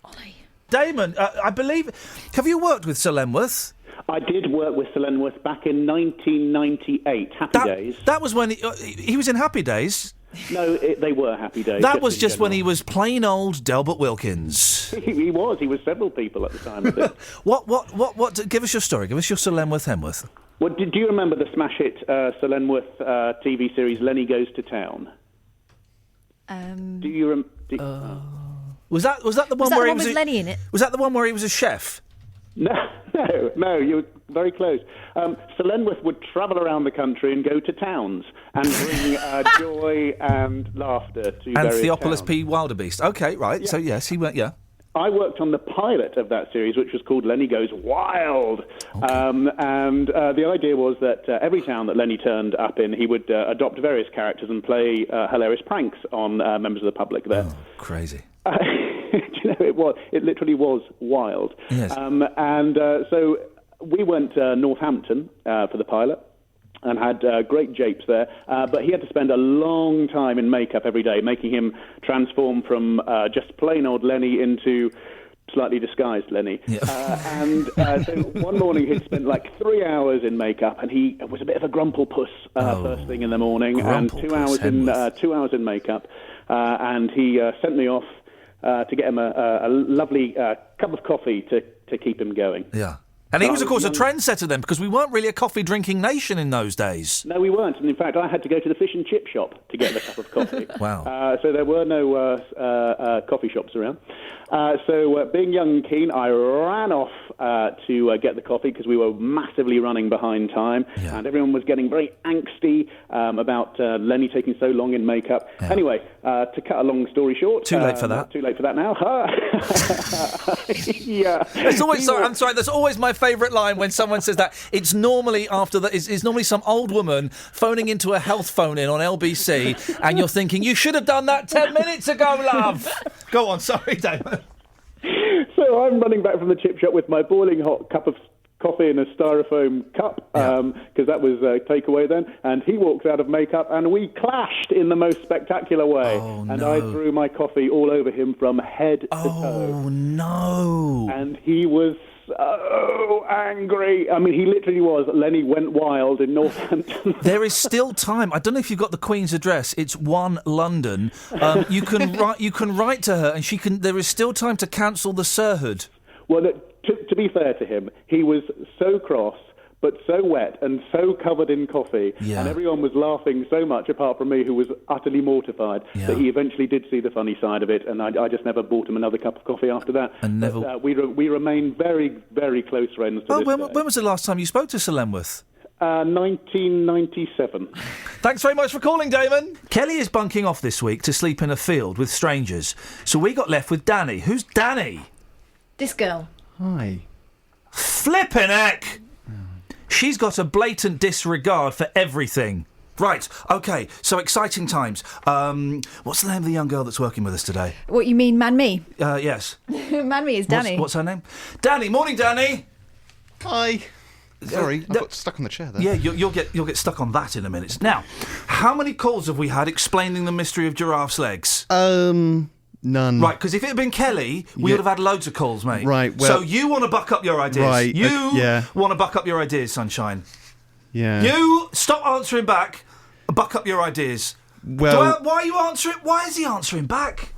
Ollie. Damon, I believe... Have you worked with Sir Lenworth? I did work with Sir Lenworth back in 1998. Happy Days. That was when he was in Happy Days. No, they were Happy Days. That was just when he was plain old Delbert Wilkins. He was several people at the time, I think. What? Give us your story. Give us your Sir Lenworth Henworth. Well, do you remember the smash hit Sir Lenworth TV series Lenny Goes to Town? Do you remember? Was that the one where he was Lenny in it? Was that the one where he was a chef? No, you were very close. Sir Lenworth would travel around the country and go to towns and bring joy and laughter to various Theophilus towns. P. Wildebeest. Okay, right. Yeah. So yes, he went. Yeah. I worked on the pilot of that series, which was called Lenny Goes Wild. Okay. And the idea was that every town that Lenny turned up in, he would adopt various characters and play hilarious pranks on members of the public there. Oh, crazy. It literally was wild. Yes. So we went to Northampton for the pilot and had great japes there. But he had to spend a long time in makeup every day, making him transform from just plain old Lenny into slightly disguised Lenny. Yeah. So one morning he'd spent like 3 hours in makeup, and he was a bit of a grumple puss first thing in the morning, and 2 hours in makeup. And he sent me off to get him a lovely cup of coffee to keep him going. Yeah. And he was, of course, a trendsetter then, because we weren't really a coffee-drinking nation in those days. No, we weren't. And in fact, I had to go to the fish and chip shop to get the cup of coffee. Wow. So there were no coffee shops around. So being young and keen, I ran off to get the coffee because we were massively running behind time. Yeah. And everyone was getting very angsty about Lenny taking so long in makeup. Yeah. Anyway, to cut a long story short... Too late for that. Too late for that now. Yeah. It's always, I'm sorry, that's always my favourite line when someone says that. It's normally after that. It's normally some old woman phoning into a health phone-in on LBC, and you're thinking, you should have done that 10 minutes ago, love. Go on, sorry, Damon. So I'm running back from the chip shop with my boiling hot cup of coffee in a styrofoam cup, because that was takeaway then, and he walks out of makeup, and we clashed in the most spectacular way. And I threw my coffee all over him from head to toe. Oh, no. And he was so angry. I mean, he literally was. Lenny went wild in Northampton. There is still time. I don't know if you've got the Queen's address. It's 1 London. You can write to her, and she can. There is still time to cancel the sirhood. Well, to be fair to him, he was so cross, but so wet and so covered in coffee, and everyone was laughing so much, apart from me, who was utterly mortified, that he eventually did see the funny side of it, and I just never bought him another cup of coffee after that. And never. But, we remain very, very close friends to this day. When was the last time you spoke to Sir Lenworth? 1997. Thanks very much for calling, Damon. Kelly is bunking off this week to sleep in a field with strangers, so we got left with Danny. Who's Danny? This girl. Hi. Flippin' heck! She's got a blatant disregard for everything. Right, OK, so exciting times. What's the name of the young girl that's working with us today? What, you mean Man-Me? Yes. Man-Me is Danny. What's her name? Danny, morning, Danny! Hi. Sorry, I got stuck on the chair there. Yeah, you'll get stuck on that in a minute. Now, how many calls have we had explaining the mystery of giraffes' legs? None. Right, because if it had been Kelly, we would have had loads of calls, mate. Right, well... So you want to buck up your ideas. Right, You want to buck up your ideas, Sunshine. Yeah. You stop answering back, buck up your ideas. Well... Why are you answering... Why is he answering back?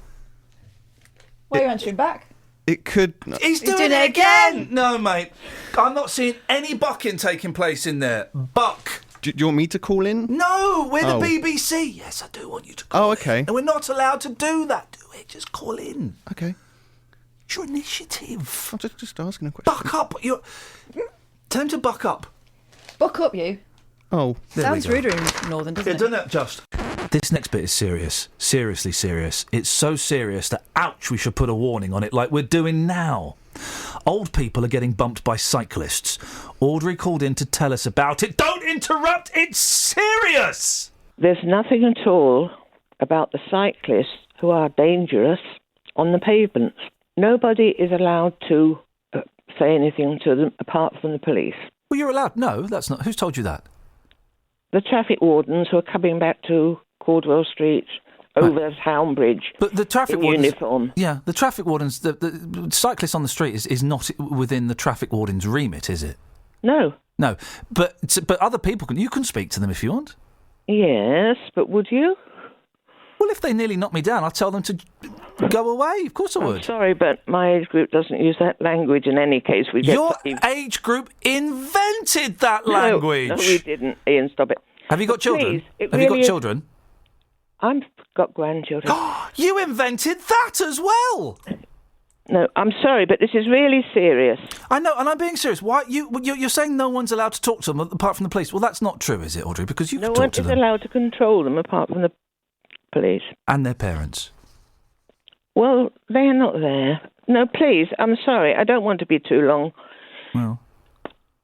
Why are you answering back? It could... He's doing it again! No, mate. I'm not seeing any bucking taking place in there. Buck. Do you want me to call in? No, we're the BBC. Yes, I do want you to call in. okay. And we're not allowed to do that, do we? Just call in. Okay. It's your initiative. I'm just asking a question. Buck up. Tell him to buck up. Buck up, you. Oh. Sounds ruder in Northern, doesn't it? Doesn't it, just? This next bit is serious. Seriously serious. It's so serious that, ouch, we should put a warning on it like we're doing now. Old people are getting bumped by cyclists. Audrey called in to tell us about it. Don't interrupt! It's serious! There's nothing at all about the cyclists who are dangerous on the pavements. Nobody is allowed to say anything to them apart from the police. Well, you're allowed. No, that's not. Who's told you that? The traffic wardens who are coming back to Caldwell Street over the town bridge. But the traffic in wardens, uniform. Yeah, the traffic wardens. The cyclists on the street is not within the traffic warden's remit, is it? No. No, but other people can. You can speak to them if you want. Yes, but would you? Well, if they nearly knock me down, I'll tell them to go away. Of course I would. I'm sorry, but my age group doesn't use that language in any case. Your age group invented that language. No, we didn't. Ian, stop it. Have you got children? Please, Have you got children? I've got grandchildren. You invented that as well. No, I'm sorry, but this is really serious. I know, and I'm being serious. Why you're saying no one's allowed to talk to them apart from the police? Well, that's not true, is it, Audrey? Because you can talk to them. No one is allowed to control them apart from the police. And their parents. Well, they're not there. No, please, I'm sorry. I don't want to be too long. Well.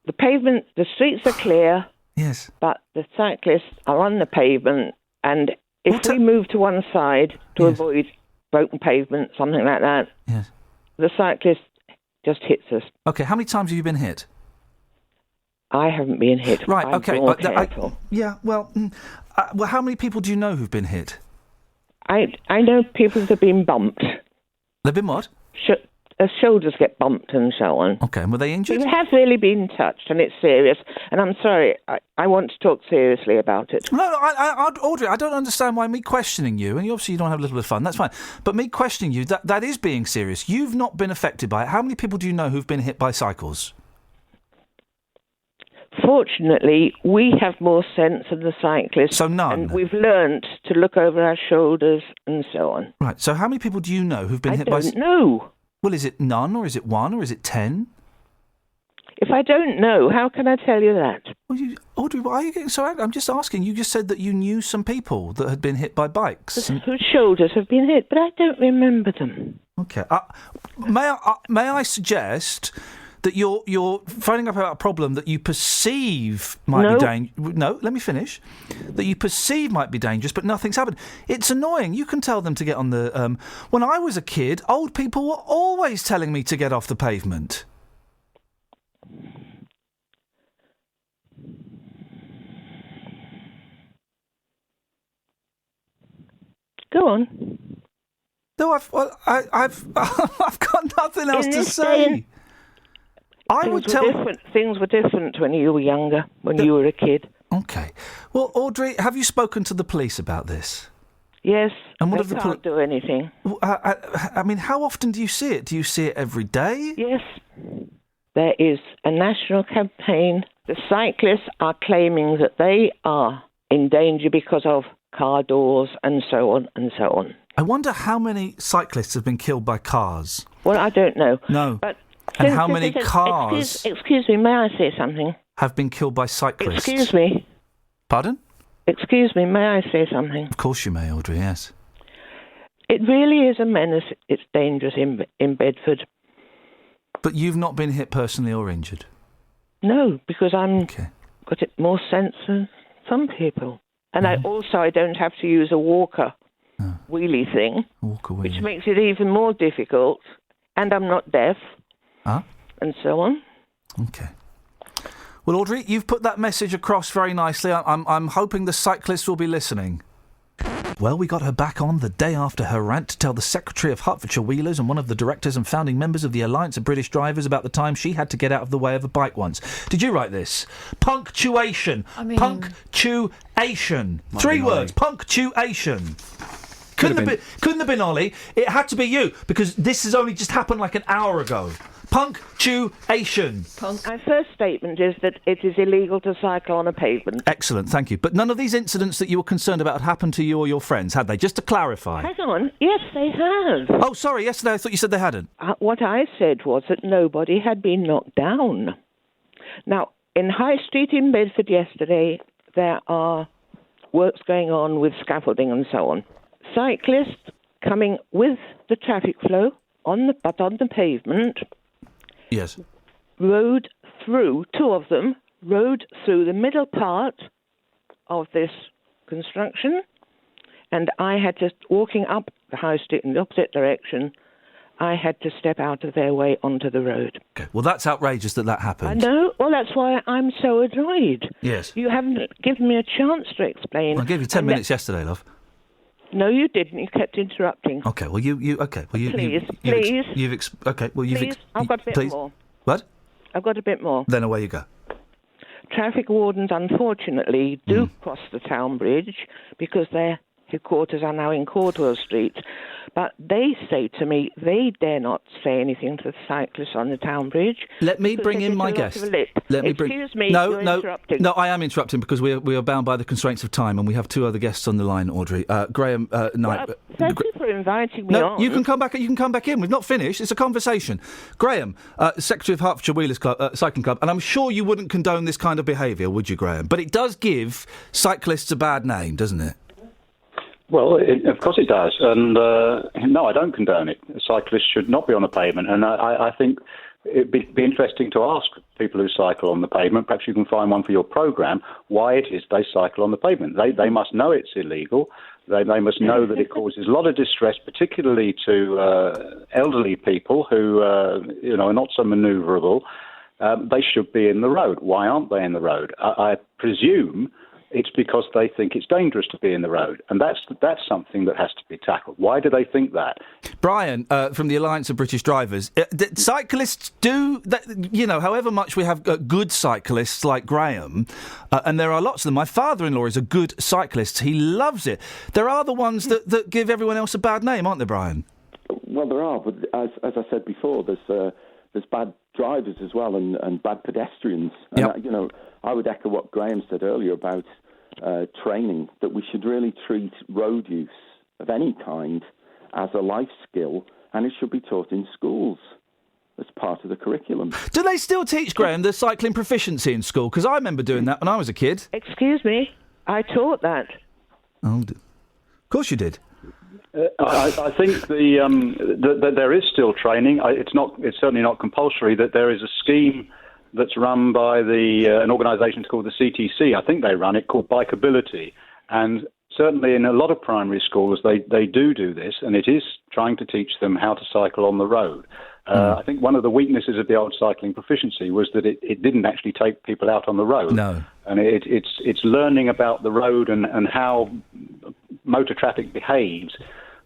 The pavement, the streets are clear. Yes. But the cyclists are on the pavement, and if we move to one side to avoid broken pavement, something like that, the cyclist just hits us. Okay, how many times have you been hit? I haven't been hit. Right, I'm okay. more careful. Well, how many people do you know who've been hit? I know people that have been bumped. They've been what? Shoulders get bumped and so on. Okay, and were they injured? We have really been touched, and it's serious. And I'm sorry, I want to talk seriously about it. No, Audrey, I don't understand why me questioning you, and obviously you don't have a little bit of fun, that's fine, but me questioning you, that is being serious. You've not been affected by it. How many people do you know who've been hit by cycles? Fortunately, we have more sense than the cyclists. So none? And we've learnt to look over our shoulders and so on. Right, so how many people do you know who've been hit by... I don't know. Well, is it none, or is it one, or is it 10? If I don't know, how can I tell you that? Well, Audrey, why are you getting so angry? I'm just asking. You just said that you knew some people that had been hit by bikes. Whose shoulders have been hit, but I don't remember them. Okay. May I suggest that you're phoning up about a problem that you perceive might be dangerous. No, let me finish. That you perceive might be dangerous, but nothing's happened. It's annoying. You can tell them to get on the... When I was a kid, old people were always telling me to get off the pavement. Go on. No, I've got nothing else to say. Things were different when you were younger, when you were a kid. Okay. Well, Audrey, have you spoken to the police about this? Yes. And what they can't do anything. I mean, how often do you see it? Do you see it every day? Yes. There is a national campaign. The cyclists are claiming that they are in danger because of car doors and so on and so on. I wonder how many cyclists have been killed by cars. Well, I don't know. No. But and how many cars... Excuse me, may I say something? Have been killed by cyclists. Excuse me. Pardon? Excuse me, may I say something? Of course you may, Audrey, yes. It really is a menace. It's dangerous in Bedford. But you've not been hit personally or injured? No, because got it more sense than some people. And I don't have to use a walker wheelie thing, which makes it even more difficult. And I'm not deaf, and so on. Okay. Well, Audrey, you've put that message across very nicely. I'm hoping the cyclists will be listening. Well, we got her back on the day after her rant to tell the Secretary of Hertfordshire Wheelers and one of the directors and founding members of the Alliance of British Drivers about the time she had to get out of the way of a bike once. Did you write this? Punctuation. Punctuation. Three words. Punctuation. Couldn't have been Ollie. It had to be you, because this has only just happened like an hour ago. Punctuation. My first statement is that it is illegal to cycle on a pavement. Excellent, thank you. But none of these incidents that you were concerned about had happened to you or your friends, had they? Just to clarify. Hang on. Yes, they have. Oh, sorry, yesterday I thought you said they hadn't. What I said was that nobody had been knocked down. Now, in High Street in Bedford yesterday, there are works going on with scaffolding and so on. Cyclists coming with the traffic flow on the pavement. Yes. Rode through, two of them, rode through the middle part of this construction, and I had to, walking up the High Street in the opposite direction, I had to step out of their way onto the road. Okay. Well, that's outrageous that happened. I know. Well, that's why I'm so annoyed. Yes. You haven't given me a chance to explain. I gave you 10 minutes yesterday, love. No, you didn't. You kept interrupting. Okay, well, okay. Well, Please. I've got a bit more. What? I've got a bit more. Then away you go. Traffic wardens, unfortunately, do cross the town bridge because their headquarters are now in Caldwell Street. But they say to me they dare not say anything to the cyclists on the town bridge. Let me bring in my guest. Excuse me, you're interrupting. No, I am interrupting because we are bound by the constraints of time, and we have two other guests on the line, Audrey. Graham Knight. Well, thank you for inviting me on. You can come back. You can come back in. We've not finished. It's a conversation. Graham, Secretary of Hertfordshire Wheelers Club, Cycling Club, and I'm sure you wouldn't condone this kind of behaviour, would you, Graham? But it does give cyclists a bad name, doesn't it? Well, of course it does. And no, I don't condone it. Cyclists should not be on the pavement. And I think it'd be interesting to ask people who cycle on the pavement, perhaps you can find one for your programme, why it is they cycle on the pavement. They must know it's illegal. They must know that it causes a lot of distress, particularly to elderly people who are not so manoeuvrable. They should be in the road. Why aren't they in the road? I presume it's because they think it's dangerous to be in the road. And that's something that has to be tackled. Why do they think that? Brian, from the Alliance of British Drivers, cyclists do, however much we have good cyclists like Graham, and there are lots of them. My father-in-law is a good cyclist. He loves it. There are the ones that give everyone else a bad name, aren't there, Brian? Well, there are, but as I said before, there's bad drivers as well and bad pedestrians. And, yep. I would echo what Graham said earlier about training, that we should really treat road use of any kind as a life skill, and it should be taught in schools as part of the curriculum. Do they still teach, Graham, the cycling proficiency in school? Because I remember doing that when I was a kid. Excuse me, I taught that. Oh, of course you did. I think that there is still training. It's certainly not compulsory. That there is a scheme that's run by an organisation called the CTC. I think they run it, called Bikeability, and certainly in a lot of primary schools they do this, and it is trying to teach them how to cycle on the road. I think one of the weaknesses of the old cycling proficiency was that it didn't actually take people out on the road. No. And it's learning about the road and how motor traffic behaves.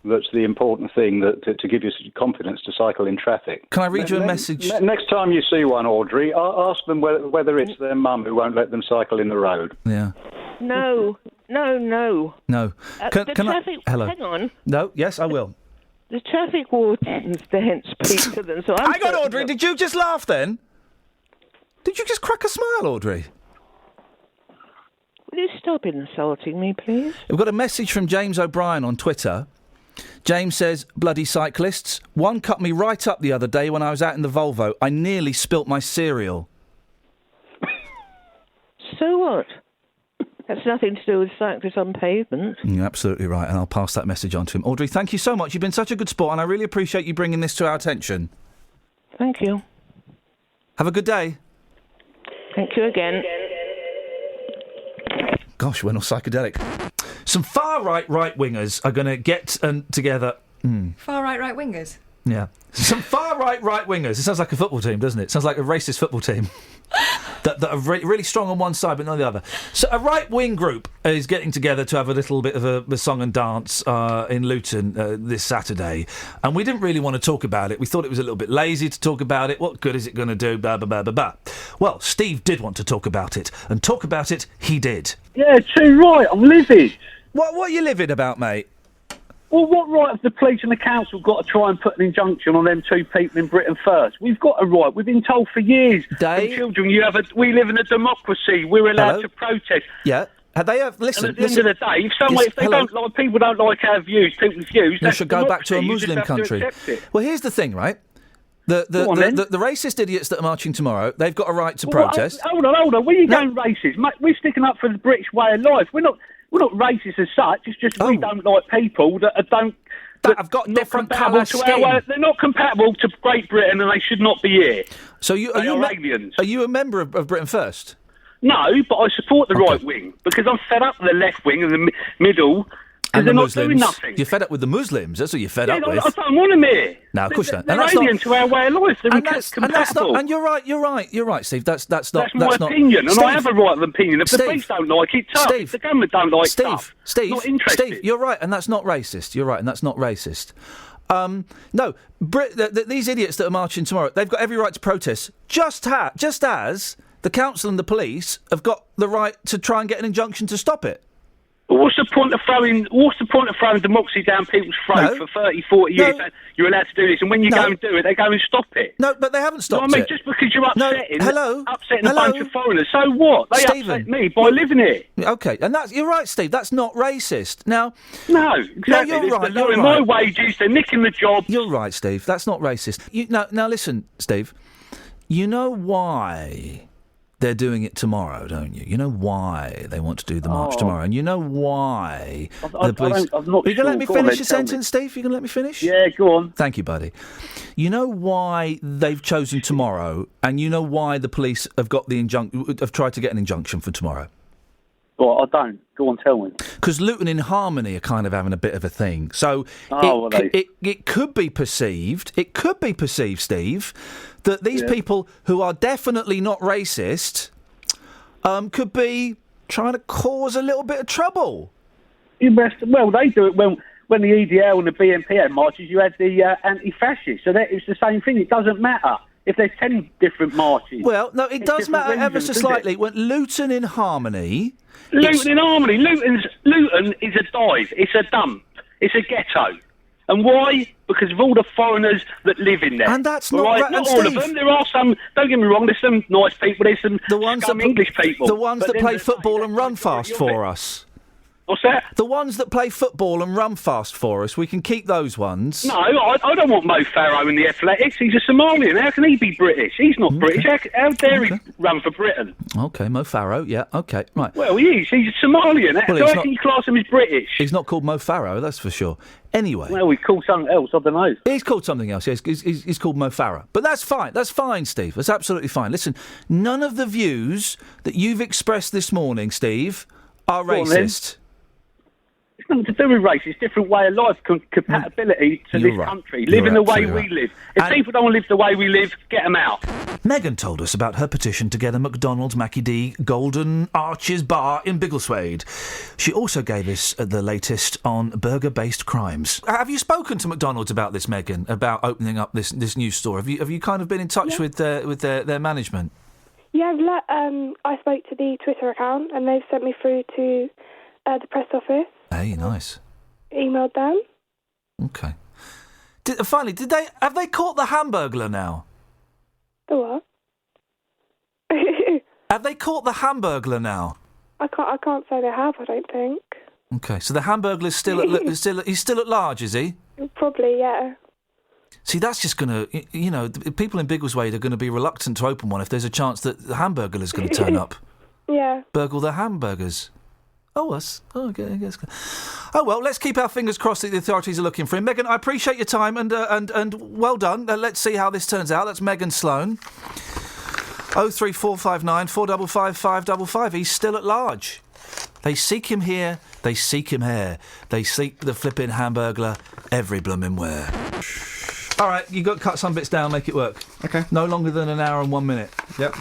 That's the important thing to give you confidence to cycle in traffic. Can I read you a message? Next time you see one, Audrey, ask them whether it's their mum who won't let them cycle in the road. Yeah. No. No. Hello. Hang on. No, yes, I will. The traffic wardens don't speak to them, so Hang on, Audrey, did you just laugh then? Did you just crack a smile, Audrey? Will you stop insulting me, please? We've got a message from James O'Brien on Twitter. James says, bloody cyclists. One cut me right up the other day when I was out in the Volvo. I nearly spilt my cereal. So what? That's nothing to do with cyclists on pavement. You're absolutely right, and I'll pass that message on to him. Audrey, thank you so much. You've been such a good sport, and I really appreciate you bringing this to our attention. Thank you. Have a good day. Thank you again. Gosh, we're not psychedelic. Some far-right right-wingers are going to get together... Far-right right-wingers? Yeah. Some far-right right-wingers. It sounds like a football team, doesn't it? It sounds like a racist football team. that are really strong on one side but not the other. So a right-wing group is getting together to have a little bit of a song and dance in Luton this Saturday. And we didn't really want to talk about it. We thought it was a little bit lazy to talk about it. What good is it going to do? Blah, blah, blah, blah, blah. Well, Steve did want to talk about it. And talk about it he did. Yeah, too right. I'm livid. What are you livid about, mate? Well, what right have the police and the council got to try and put an injunction on them two people in Britain first? We've got a right. We've been told for years, from children, we live in a democracy. We're allowed to protest. Yeah. Listen. And at the end of the day, if people don't like our views, people's views, they should go back to a Muslim country. Well, here's the thing, right? The racist idiots that are marching tomorrow, they've got a right to protest. Hold on. Where are you going racist? Mate, we're sticking up for the British way of life. We're not racist as such. It's just we don't like people that have got different colour skin. They're not compatible to Great Britain, and they should not be here. So aliens. Are you a member of Britain First? No, but I support the right wing because I'm fed up with the left wing and the middle. And they're the not Muslims. doing nothing. You're fed up with the Muslims. That's what you're fed up with. I don't want them here. No, of course not. They're alien to our way of life. They're compatible. And you're right, Steve. That's not. That's my opinion, and I have a right of opinion. If the police don't like it, tough. If the government don't like it, tough. Not interested. Steve, you're right, and that's not racist. You're right, and that's not racist. No, these idiots that are marching tomorrow, they've got every right to protest, just as the council and the police have got the right to try and get an injunction to stop it. What's the point of throwing democracy down people's throats for 30, 40 years? You're allowed to do this, and when you go and do it, they go and stop it. No, but they haven't stopped it. Just because you're upsetting a bunch of foreigners, so what? They upset me by living here. Okay, and you're right, Steve. That's not racist. Now, no, exactly. You're right. They're lowering my wages. They're nicking the jobs. You're right, Steve. That's not racist. Now, listen, Steve. You know why they're doing it tomorrow, don't you? You know why they want to do the march tomorrow, and you know why the police... I'm not you can let me finish your sentence, Steve? You can let me finish? Yeah, go on. Thank you, buddy. You know why they've chosen tomorrow, and you know why the police have got have tried to get an injunction for tomorrow? Well, I don't. Go on, tell me. Because Luton in Harmony are kind of having a bit of a thing. So it could be perceived, Steve, that these people who are definitely not racist could be trying to cause a little bit of trouble. Well, they do it when the EDL and the BNP had marches, you had the anti-fascists. So it's the same thing. It doesn't matter if there's 10 different marches. Well, no, it does matter ever so slightly. When Luton in Harmony... Luton is a dive. It's a dump. It's a ghetto. And why? Because of all the foreigners that live in there. And that's not right. Not all of them. There are some, don't get me wrong, there's some nice people, there's some English people. The ones that play football and run fast for us. What's that? The ones that play football and run fast for us. We can keep those ones. No, I don't want Mo Farah in the athletics. He's a Somalian. How can he be British? He's not British. How dare he run for Britain? Okay, Mo Farah. Yeah, okay, right. Well, he is. He's a Somalian. How can you class him as British? He's not called Mo Farah, that's for sure. Anyway. Well, he's called something else. I don't know. He's called something else, yes. He's called Mo Farah. But that's fine. That's fine, Steve. That's absolutely fine. Listen, none of the views that you've expressed this morning, Steve, are racist. It's nothing to do with race. It's a different way of life, compatibility to this country, living the way we live. If people don't live the way we live, get them out. Megan told us about her petition to get a McDonald's Mackie D Golden Arches bar in Biggleswade. She also gave us the latest on burger-based crimes. Have you spoken to McDonald's about this, Megan, about opening up this new store? Have you kind of been in touch with their management? Yeah, I spoke to the Twitter account and they've sent me through to the press office. Hey, nice. Emailed them. Okay. Have they caught the Hamburglar now? The what? Have they caught the Hamburglar now? I can't say they have. I don't think. Okay, so the Hamburglar's he's still at large, is he? Probably, yeah. See, that's just going to, people in Biggleswade are going to be reluctant to open one if there's a chance that the Hamburglar's going to turn up. Yeah. Burgle their hamburgers. Okay. Oh, well, let's keep our fingers crossed that the authorities are looking for him. Megan, I appreciate your time and well done. Let's see how this turns out. That's Megan Sloan. 03459 455 555. He's still at large. They seek him here, they seek him here. They seek the flipping Hamburglar every bloomin' where. All right, you got to cut some bits down, make it work. Okay. No longer than an hour and 1 minute. Yep.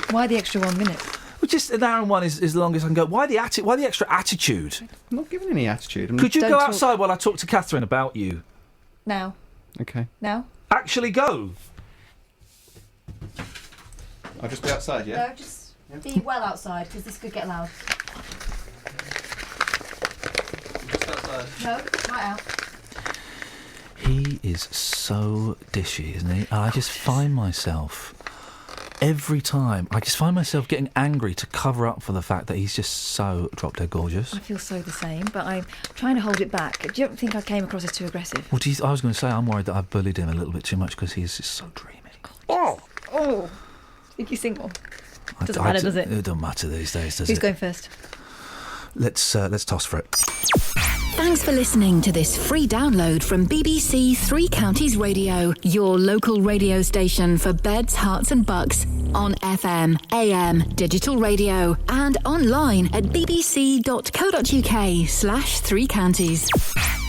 Why the extra 1 minute? Well, just an hour and one is the longest I can go. Why the extra attitude? I'm not giving any attitude. Could you go outside while I talk to Catherine about you? Now. Okay. Now. Actually go. I'll just be outside, yeah? No, just be well outside, because this could get loud. Just outside. go. No, right out. He is so dishy, isn't he? And I just find myself, every time, getting angry to cover up for the fact that he's just so drop-dead gorgeous. I feel so the same, but I'm trying to hold it back. Do you think I came across as too aggressive? Well, I was going to say, I'm worried that I bullied him a little bit too much because he's just so dreamy. Oh! Think he's single? Doesn't matter, does it? It doesn't matter these days, does it? Who's going first? Let's toss for it. Thanks for listening to this free download from BBC Three Counties Radio, your local radio station for beds, hearts and bucks, on FM, AM, digital radio, and online at bbc.co.uk/3counties.